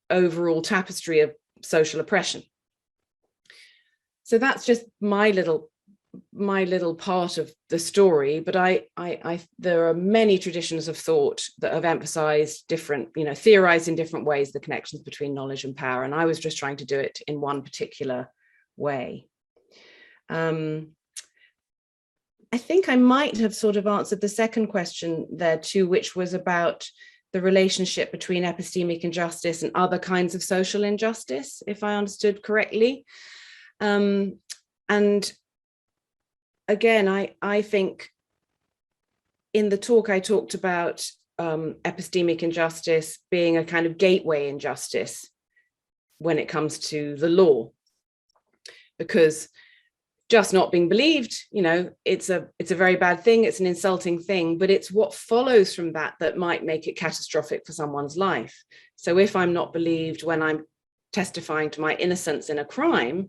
overall tapestry of social oppression. So that's just my little part of the story, but there are many traditions of thought that have emphasized different, theorized in different ways the connections between knowledge and power, and I was just trying to do it in one particular way. I think I might have sort of answered the second question there too, which was about the relationship between epistemic injustice and other kinds of social injustice, if I understood correctly. And again, I think in the talk I talked about epistemic injustice being a kind of gateway injustice when it comes to the law, because just not being believed, it's a very bad thing, it's an insulting thing, but it's what follows from that that might make it catastrophic for someone's life. So if I'm not believed when I'm testifying to my innocence in a crime,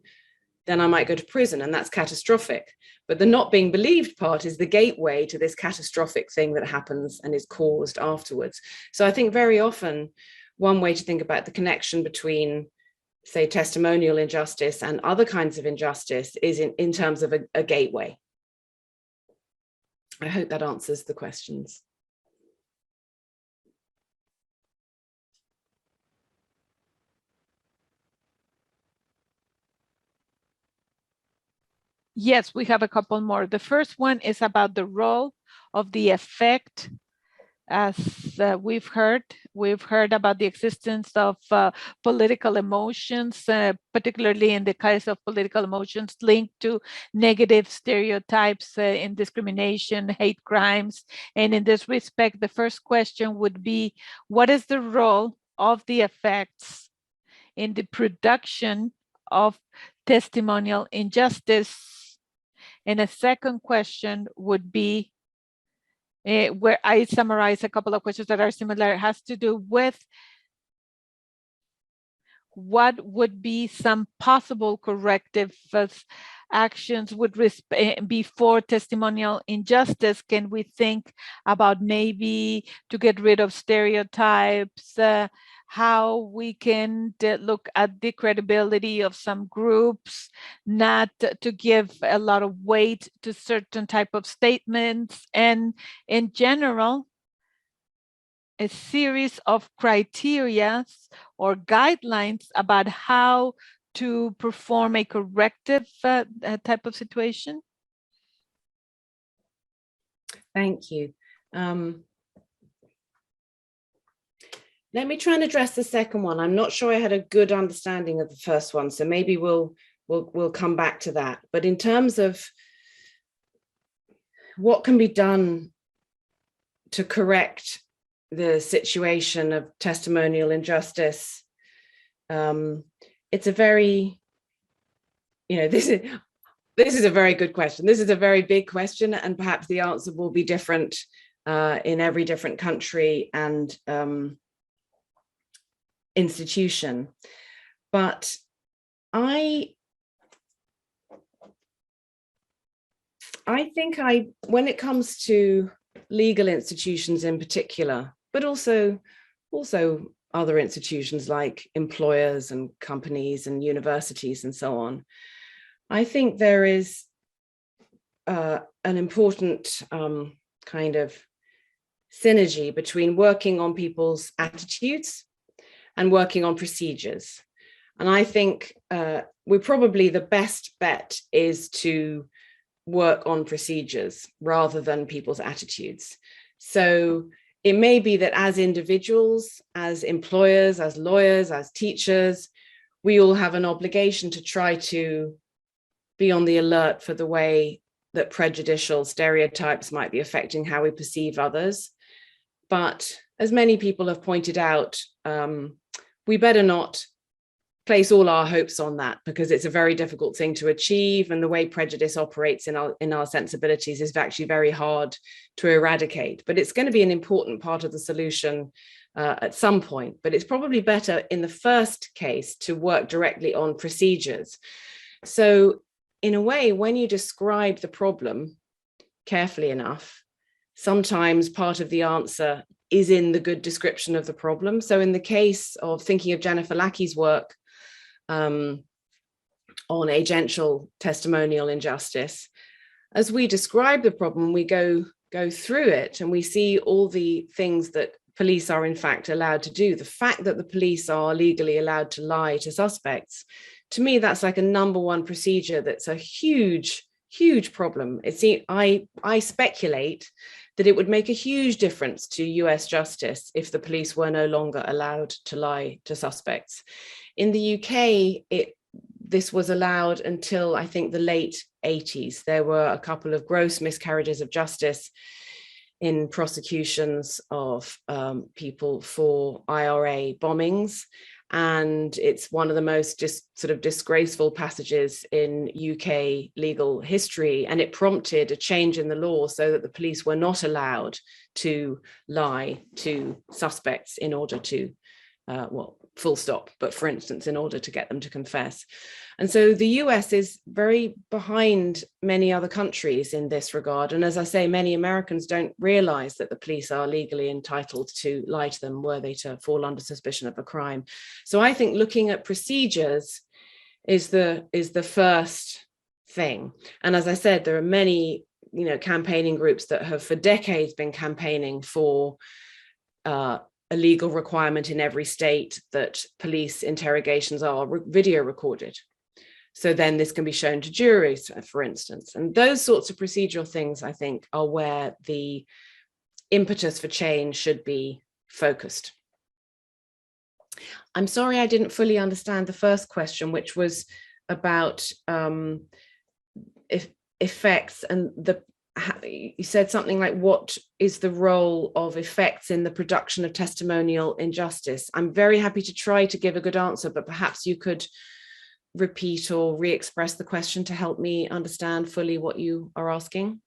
then I might go to prison, and that's catastrophic. But the not being believed part is the gateway to this catastrophic thing that happens and is caused afterwards. So I think very often one way to think about the connection between, say, testimonial injustice and other kinds of injustice is in terms of a gateway. I hope that answers the questions. Yes, we have a couple more. The first one is about the role of the effect. As we've heard about the existence of political emotions, particularly in the case of political emotions linked to negative stereotypes in discrimination, hate crimes. And in this respect, the first question would be, what is the role of the effects in the production of testimonial injustice? And a second question would be, where I summarize a couple of questions that are similar, it has to do with what would be some possible corrective actions before testimonial injustice. Can we think about maybe to get rid of stereotypes, how we can look at the credibility of some groups, not to give a lot of weight to certain type of statements, and in general, a series of criteria or guidelines about how to perform a corrective type of situation? Thank you. Let me try and address the second one. I'm not sure I had a good understanding of the first one, so maybe we'll come back to that. But in terms of what can be done to correct the situation of testimonial injustice, it's a very, this is a very good question. This is a very big question, and perhaps the answer will be different in every different country and institution. But I think when it comes to legal institutions in particular, but also other institutions like employers and companies and universities and so on, I think there is an important kind of synergy between working on people's attitudes and working on procedures. And I think we're probably the best bet is to work on procedures rather than people's attitudes. So it may be that as individuals, as employers, as lawyers, as teachers, we all have an obligation to try to be on the alert for the way that prejudicial stereotypes might be affecting how we perceive others. But as many people have pointed out, we better not place all our hopes on that, because it's a very difficult thing to achieve, and the way prejudice operates in our sensibilities is actually very hard to eradicate. But it's going to be an important part of the solution at some point. But it's probably better in the first case to work directly on procedures. So in a way, when you describe the problem carefully enough, sometimes part of the answer is in the good description of the problem. So in the case of thinking of Jennifer Lackey's work on agential testimonial injustice, as we describe the problem, we go through it and we see all the things that police are in fact allowed to do. The fact that the police are legally allowed to lie to suspects, to me, that's like a number one procedure that's a huge problem. I speculate that it would make a huge difference to US justice if the police were no longer allowed to lie to suspects. In the UK, this was allowed until, I think, the late 80s. There were a couple of gross miscarriages of justice in prosecutions of people for IRA bombings. And it's one of the most sort of disgraceful passages in UK legal history. And it prompted a change in the law so that the police were not allowed to lie to suspects in order to, well, full stop, but for instance, in order to get them to confess. And so the US is very behind many other countries in this regard. And as I say, many Americans don't realize that the police are legally entitled to lie to them were they to fall under suspicion of a crime. So I think looking at procedures is the first thing. And as I said, there are many, campaigning groups that have for decades been campaigning for a legal requirement in every state that police interrogations are video recorded. So then this can be shown to juries, for instance. And those sorts of procedural things, I think, are where the impetus for change should be focused. I'm sorry I didn't fully understand the first question, which was about effects and you said something like, what is the role of effects in the production of testimonial injustice? I'm very happy to try to give a good answer, but perhaps you could repeat or re-express the question to help me understand fully what you are asking.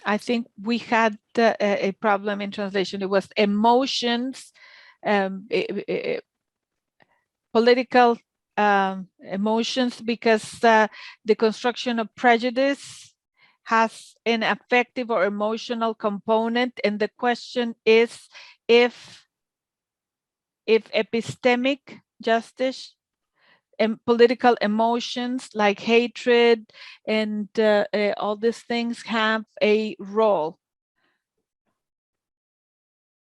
I think we had a problem in translation. It was emotions, political emotions, because the construction of prejudice has an affective or emotional component. And the question is if epistemic justice and political emotions like hatred and all these things have a role.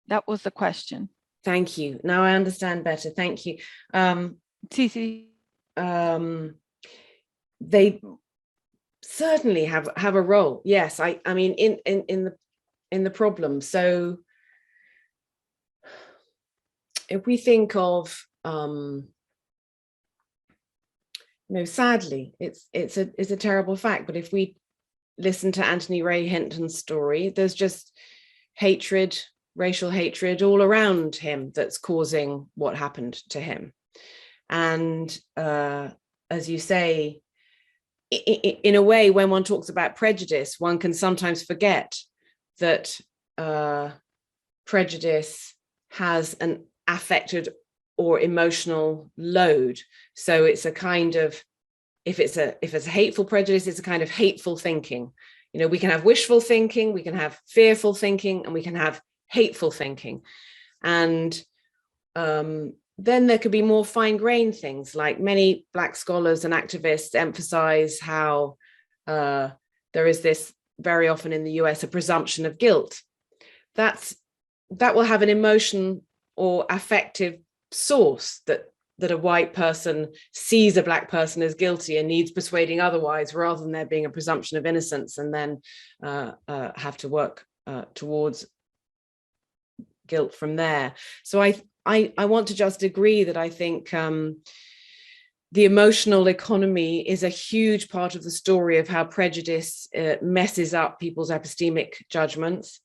That was the question. Thank you. Now I understand better. Thank you. They certainly have a role. Yes, I mean in the problem. So if we think of sadly, it's a terrible fact, but if we listen to Anthony Ray Hinton's story, there's just hatred, racial hatred all around him that's causing what happened to him. And as you say, in a way, when one talks about prejudice, one can sometimes forget that prejudice has an affected or emotional load. So it's a kind of, if it's a hateful prejudice, it's a kind of hateful thinking. We can have wishful thinking, we can have fearful thinking, and we can have hateful thinking. And then there could be more fine-grained things, like many Black scholars and activists emphasize how there is this, very often in the US, a presumption of guilt. That will have an emotion or affective source, that a white person sees a Black person as guilty and needs persuading otherwise, rather than there being a presumption of innocence and then have to work towards guilt from there. So I want to just agree that I think the emotional economy is a huge part of the story of how prejudice messes up people's epistemic judgments.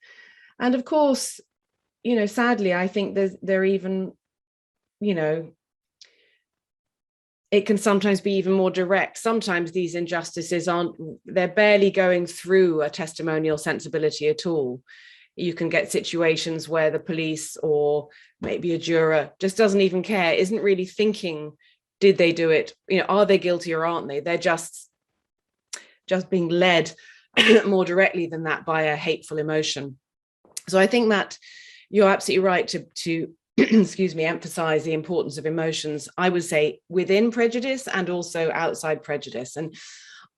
And of course, sadly, I think they're even, it can sometimes be even more direct. Sometimes these injustices they're barely going through a testimonial sensibility at all. You can get situations where the police or maybe a juror just doesn't even care, isn't really thinking, did they do it? Are they guilty or aren't they? They're just being led more directly than that by a hateful emotion. So I think that you're absolutely right to excuse me, emphasize the importance of emotions, I would say, within prejudice and also outside prejudice. And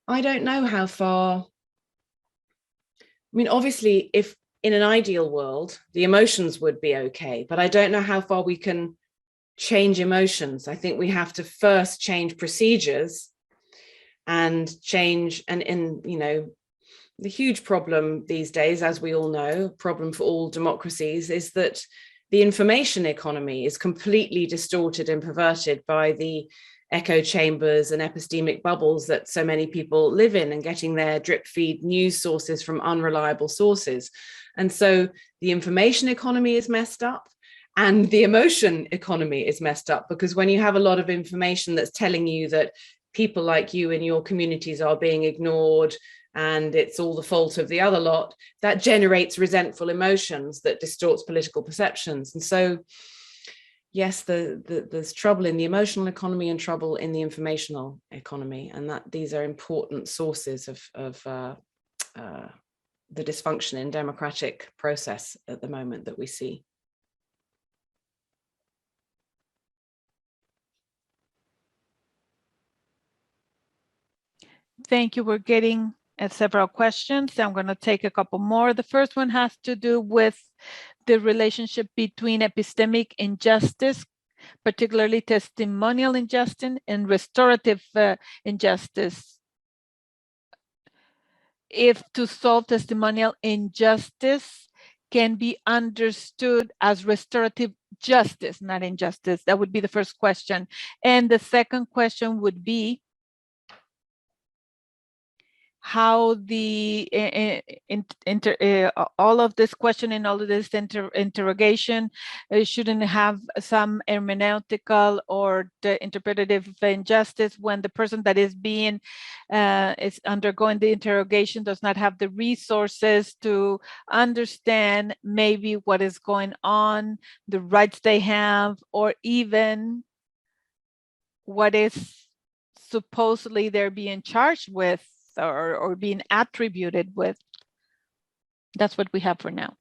I don't know how far, obviously, if in an ideal world, the emotions would be okay, but I don't know how far we can change emotions. I think we have to first change procedures and change, and the huge problem these days, as we all know, problem for all democracies, is that the information economy is completely distorted and perverted by the echo chambers and epistemic bubbles that so many people live in, and getting their drip feed news sources from unreliable sources. And so the information economy is messed up and the emotion economy is messed up, because when you have a lot of information that's telling you that people like you in your communities are being ignored and it's all the fault of the other lot, that generates resentful emotions that distorts political perceptions. And so, yes, there's trouble in the emotional economy and trouble in the informational economy, and that these are important sources of the dysfunction in democratic process at the moment that we see. Thank you. We're getting several questions. I'm going to take a couple more. The first one has to do with the relationship between epistemic injustice, particularly testimonial injustice, and restorative injustice. If to solve testimonial injustice can be understood as restorative justice, not injustice. That would be the first question. And the second question would be how the all of this question and all of this interrogation shouldn't have some hermeneutical or the interpretative injustice when the person that is being is undergoing the interrogation does not have the resources to understand maybe what is going on, the rights they have, or even what is supposedly they're being charged with or being attributed with. That's what we have for now.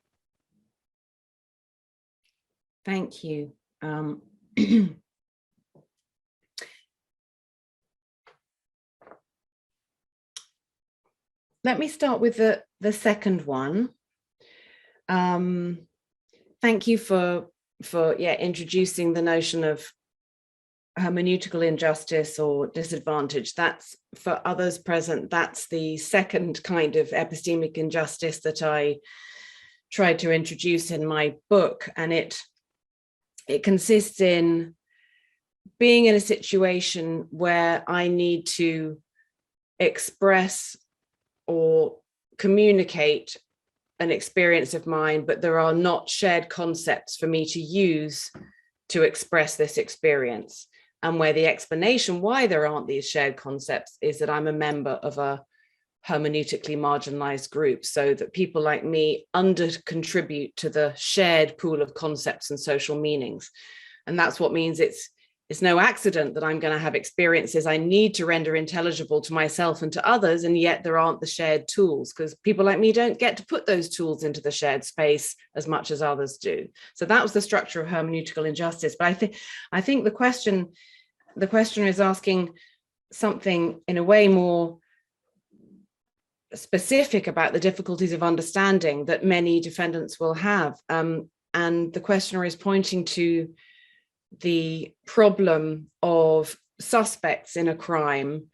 Thank you. Let me start with the second one. Thank you for introducing the notion of hermeneutical injustice or disadvantage. That's, for others present, that's the second kind of epistemic injustice that I tried to introduce in my book. And it consists in being in a situation where I need to express or communicate an experience of mine, but there are not shared concepts for me to use to express this experience. And where the explanation why there aren't these shared concepts is that I'm a member of a hermeneutically marginalized group, so that people like me under-contribute to the shared pool of concepts and social meanings. And that's what means it's no accident that I'm going to have experiences I need to render intelligible to myself and to others, and yet there aren't the shared tools, because people like me don't get to put those tools into the shared space as much as others do. So that was the structure of hermeneutical injustice. But I think the question is asking something in a way more specific about the difficulties of understanding that many defendants will have. And the questioner is pointing to the problem of suspects in a crime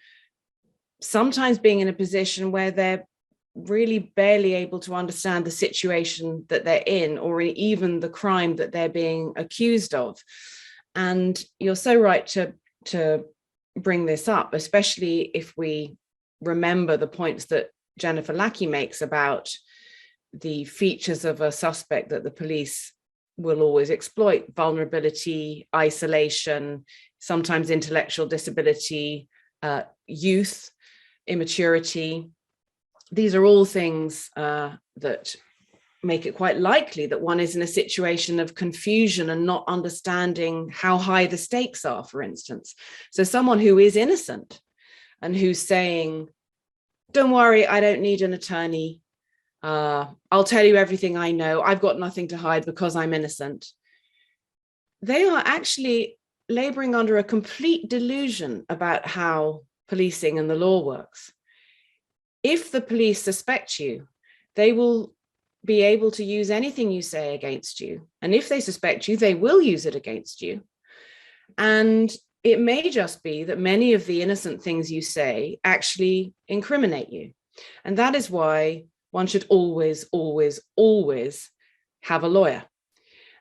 sometimes being in a position where they're really barely able to understand the situation that they're in, or even the crime that they're being accused of. And you're so right to bring this up, especially if we remember the points that Jennifer Lackey makes about the features of a suspect that the police will always exploit: vulnerability, isolation, sometimes intellectual disability, youth, immaturity. These are all things that make it quite likely that one is in a situation of confusion and not understanding how high the stakes are, for instance. So someone who is innocent and who's saying, don't worry, I don't need an attorney. I'll tell you everything I know. I've got nothing to hide because I'm innocent. They are actually laboring under a complete delusion about how policing and the law works. If the police suspect you, they will be able to use anything you say against you. And if they suspect you, they will use it against you. And it may just be that many of the innocent things you say actually incriminate you. And that is why one should always, always, always have a lawyer.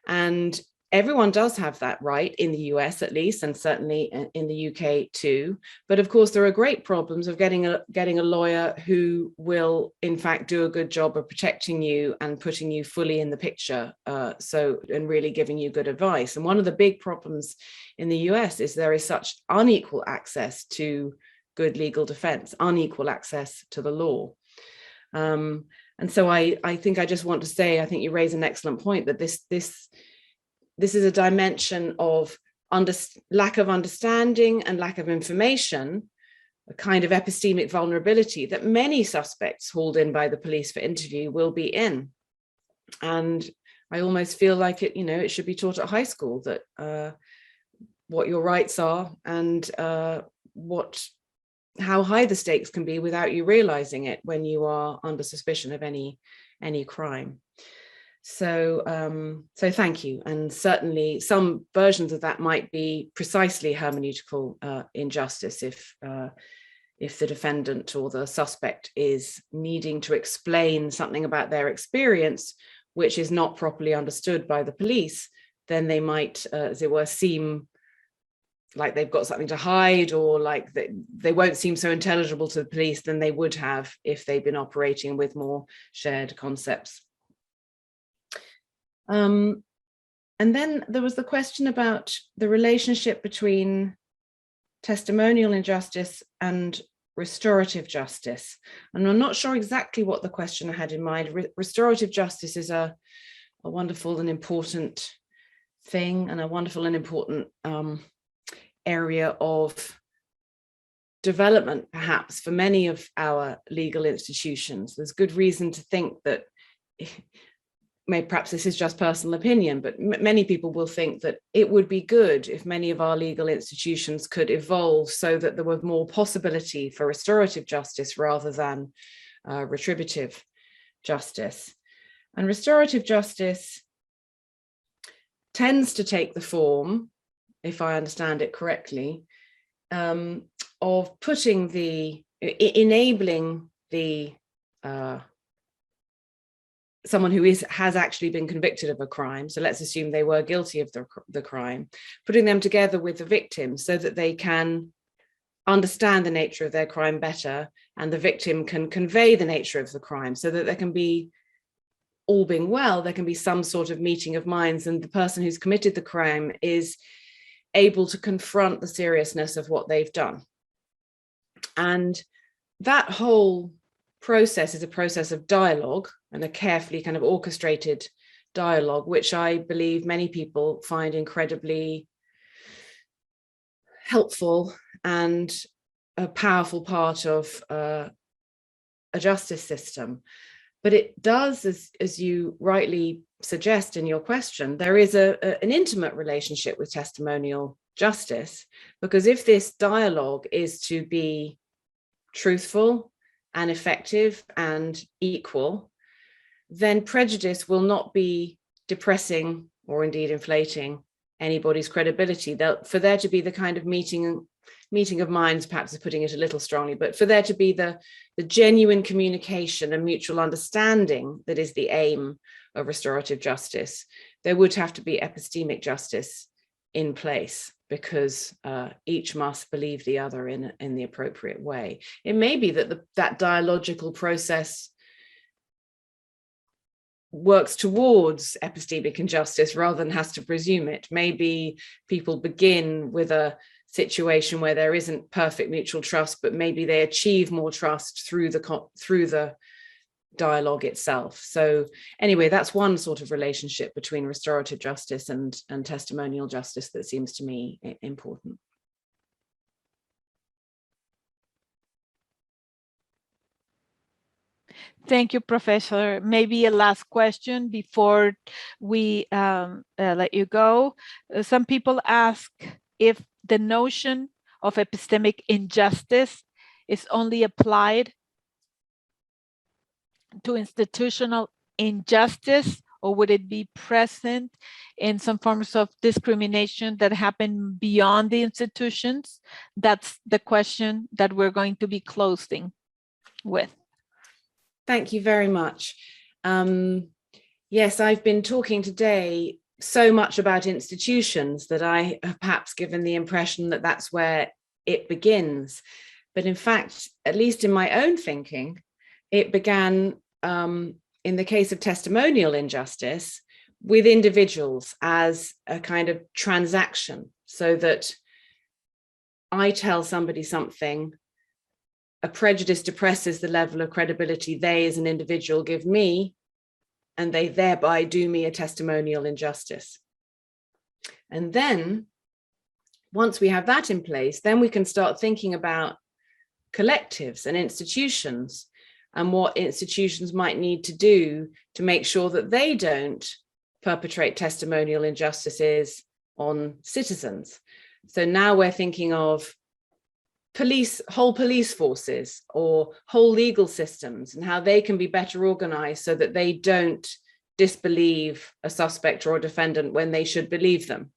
And everyone does have that right in the US, at least, and certainly in the UK too. But of course, there are great problems of getting a lawyer who will, in fact, do a good job of protecting you and putting you fully in the picture, and really giving you good advice. And one of the big problems in the US is there is such unequal access to good legal defense, unequal access to the law. And so I think I just want to say, I think you raise an excellent point, that this is a dimension of lack of understanding and lack of information, a kind of epistemic vulnerability that many suspects hauled in by the police for interview will be in. And I almost feel like it should be taught at high school, that what your rights are and how high the stakes can be without you realizing it when you are under suspicion of any crime. So thank you. And certainly some versions of that might be precisely hermeneutical injustice if the defendant or the suspect is needing to explain something about their experience which is not properly understood by the police. Then they might, as it were, seem like they've got something to hide, or like they won't seem so intelligible to the police than they would have if they'd been operating with more shared concepts. And then there was the question about the relationship between testimonial injustice and restorative justice. And I'm not sure exactly what the questioner had in mind. Restorative justice is a wonderful and important thing, and a wonderful and important area of development, perhaps, for many of our legal institutions. There's good reason to think that, perhaps this is just personal opinion, but many people will think that it would be good if many of our legal institutions could evolve so that there was more possibility for restorative justice rather than retributive justice. And restorative justice tends to take the form, if I understand it correctly, of enabling someone who has actually been convicted of a crime. So let's assume they were guilty of the crime, putting them together with the victim so that they can understand the nature of their crime better, and the victim can convey the nature of the crime, so that there can be, all being well, there can be some sort of meeting of minds, and the person who's committed the crime is able to confront the seriousness of what they've done. And that whole process is a process of dialogue, and a carefully kind of orchestrated dialogue, which I believe many people find incredibly helpful and a powerful part of a justice system. But it does, as you rightly suggest in your question, there is an intimate relationship with testimonial justice, because if this dialogue is to be truthful and effective and equal, then prejudice will not be depressing or indeed inflating anybody's credibility. For there to be the kind of meeting of minds, perhaps is putting it a little strongly, but for there to be the genuine communication and mutual understanding that is the aim of restorative justice, there would have to be epistemic justice in place, because each must believe the other in the appropriate way. It may be that that dialogical process works towards epistemic injustice rather than has to presume it. Maybe people begin with a situation where there isn't perfect mutual trust, but maybe they achieve more trust through the dialogue itself. So anyway, that's one sort of relationship between restorative justice and testimonial justice that seems to me important. Thank you, Professor. Maybe a last question before we let you go. Some people ask if the notion of epistemic injustice is only applied to institutional injustice, or would it be present in some forms of discrimination that happen beyond the institutions? That's the question that we're going to be closing with. Thank you very much. Yes, I've been talking today so much about institutions that I have perhaps given the impression that that's where it begins. But in fact, at least in my own thinking, it began in the case of testimonial injustice with individuals as a kind of transaction, so that I tell somebody something, a prejudice depresses the level of credibility they as an individual give me, and they thereby do me a testimonial injustice. And then once we have that in place, then we can start thinking about collectives and institutions and what institutions might need to do to make sure that they don't perpetrate testimonial injustices on citizens. So now we're thinking of whole police forces or whole legal systems and how they can be better organized so that they don't disbelieve a suspect or a defendant when they should believe them.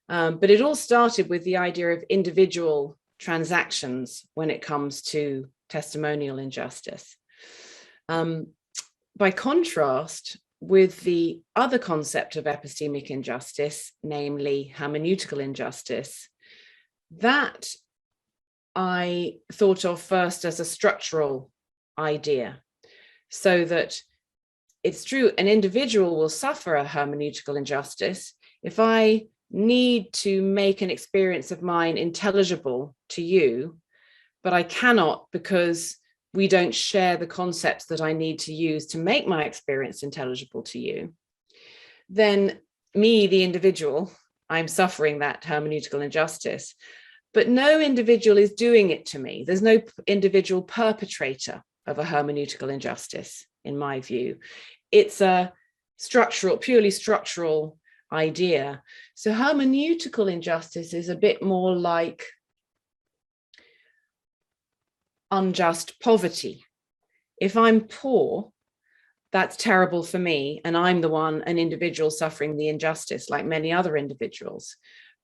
But it all started with the idea of individual transactions when it comes to testimonial injustice. By contrast, with the other concept of epistemic injustice, namely hermeneutical injustice, that I thought of first as a structural idea, so that it's true, an individual will suffer a hermeneutical injustice if I need to make an experience of mine intelligible to you, but I cannot because we don't share the concepts that I need to use to make my experience intelligible to you. Then me, the individual, I'm suffering that hermeneutical injustice, but no individual is doing it to me. There's no individual perpetrator of a hermeneutical injustice, in my view. It's a structural, purely structural idea. So hermeneutical injustice is a bit more like unjust poverty. If I'm poor, that's terrible for me, and I'm the one, an individual suffering the injustice like many other individuals.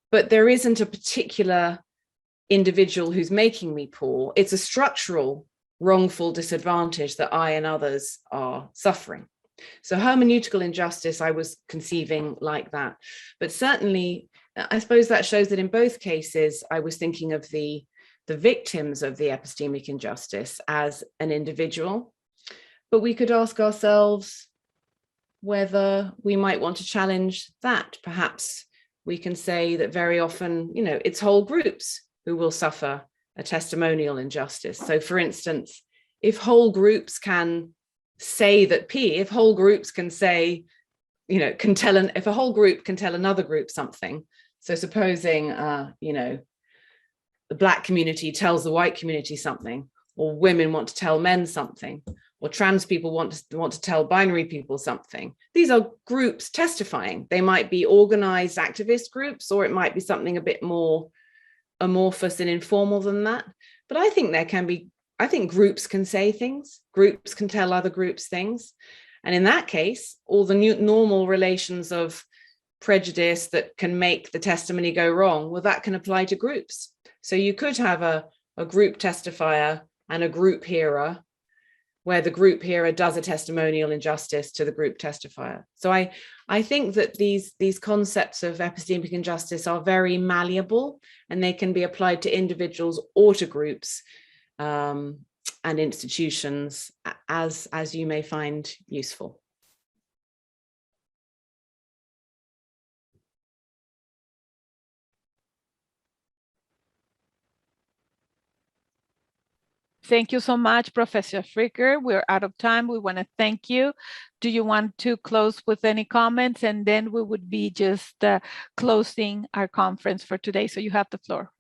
But there isn't a particular individual who's making me poor. It's a structural wrongful disadvantage that I and others are suffering. So hermeneutical injustice, I was conceiving like that. But certainly, I suppose that shows that in both cases, I was thinking of the victims of the epistemic injustice as an individual. But we could ask ourselves whether we might want to challenge that. Perhaps we can say that very often, it's whole groups who will suffer a testimonial injustice. So for instance, if whole groups can say that if whole groups can say, if a whole group can tell another group something, so supposing, the Black community tells the white community something, or women want to tell men something, or trans people want to tell binary people something. These are groups testifying. They might be organized activist groups, or it might be something a bit more amorphous and informal than that. But I think groups can say things. Groups can tell other groups things. And in that case, all the normal relations of prejudice that can make the testimony go wrong, well, that can apply to groups. So you could have a group testifier and a group hearer where the group hearer does a testimonial injustice to the group testifier. So I think that these concepts of epistemic injustice are very malleable, and they can be applied to individuals or to groups and institutions as you may find useful. Thank you so much, Professor Fricker. We're out of time. We want to thank you. Do you want to close with any comments? And then we would be just closing our conference for today. So you have the floor.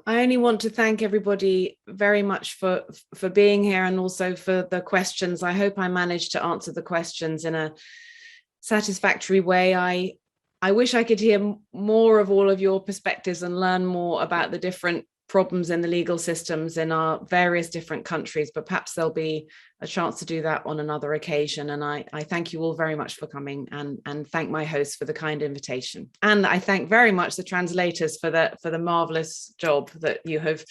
I only want to thank everybody very much for being here, and also for the questions. I hope I managed to answer the questions in a satisfactory way. I wish I could hear more of all of your perspectives and learn more about the different problems in the legal systems in our various different countries, but perhaps there'll be a chance to do that on another occasion. And I thank you all very much for coming, and thank my host for the kind invitation. And I thank very much the translators for the marvelous job that you have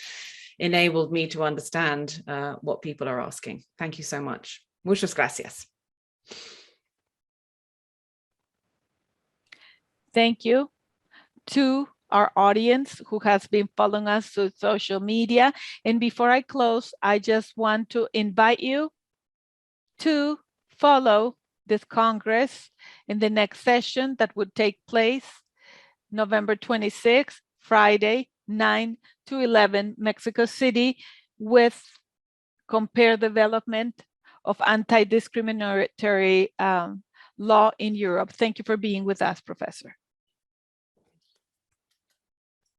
enabled me to understand what people are asking. Thank you so much. Muchas gracias. Thank you to our audience who has been following us through social media. And before I close, I just want to invite you to follow this Congress in the next session that would take place November 26th, Friday, 9 to 11, Mexico City, with compare development of anti-discriminatory law in Europe. Thank you for being with us, Professor.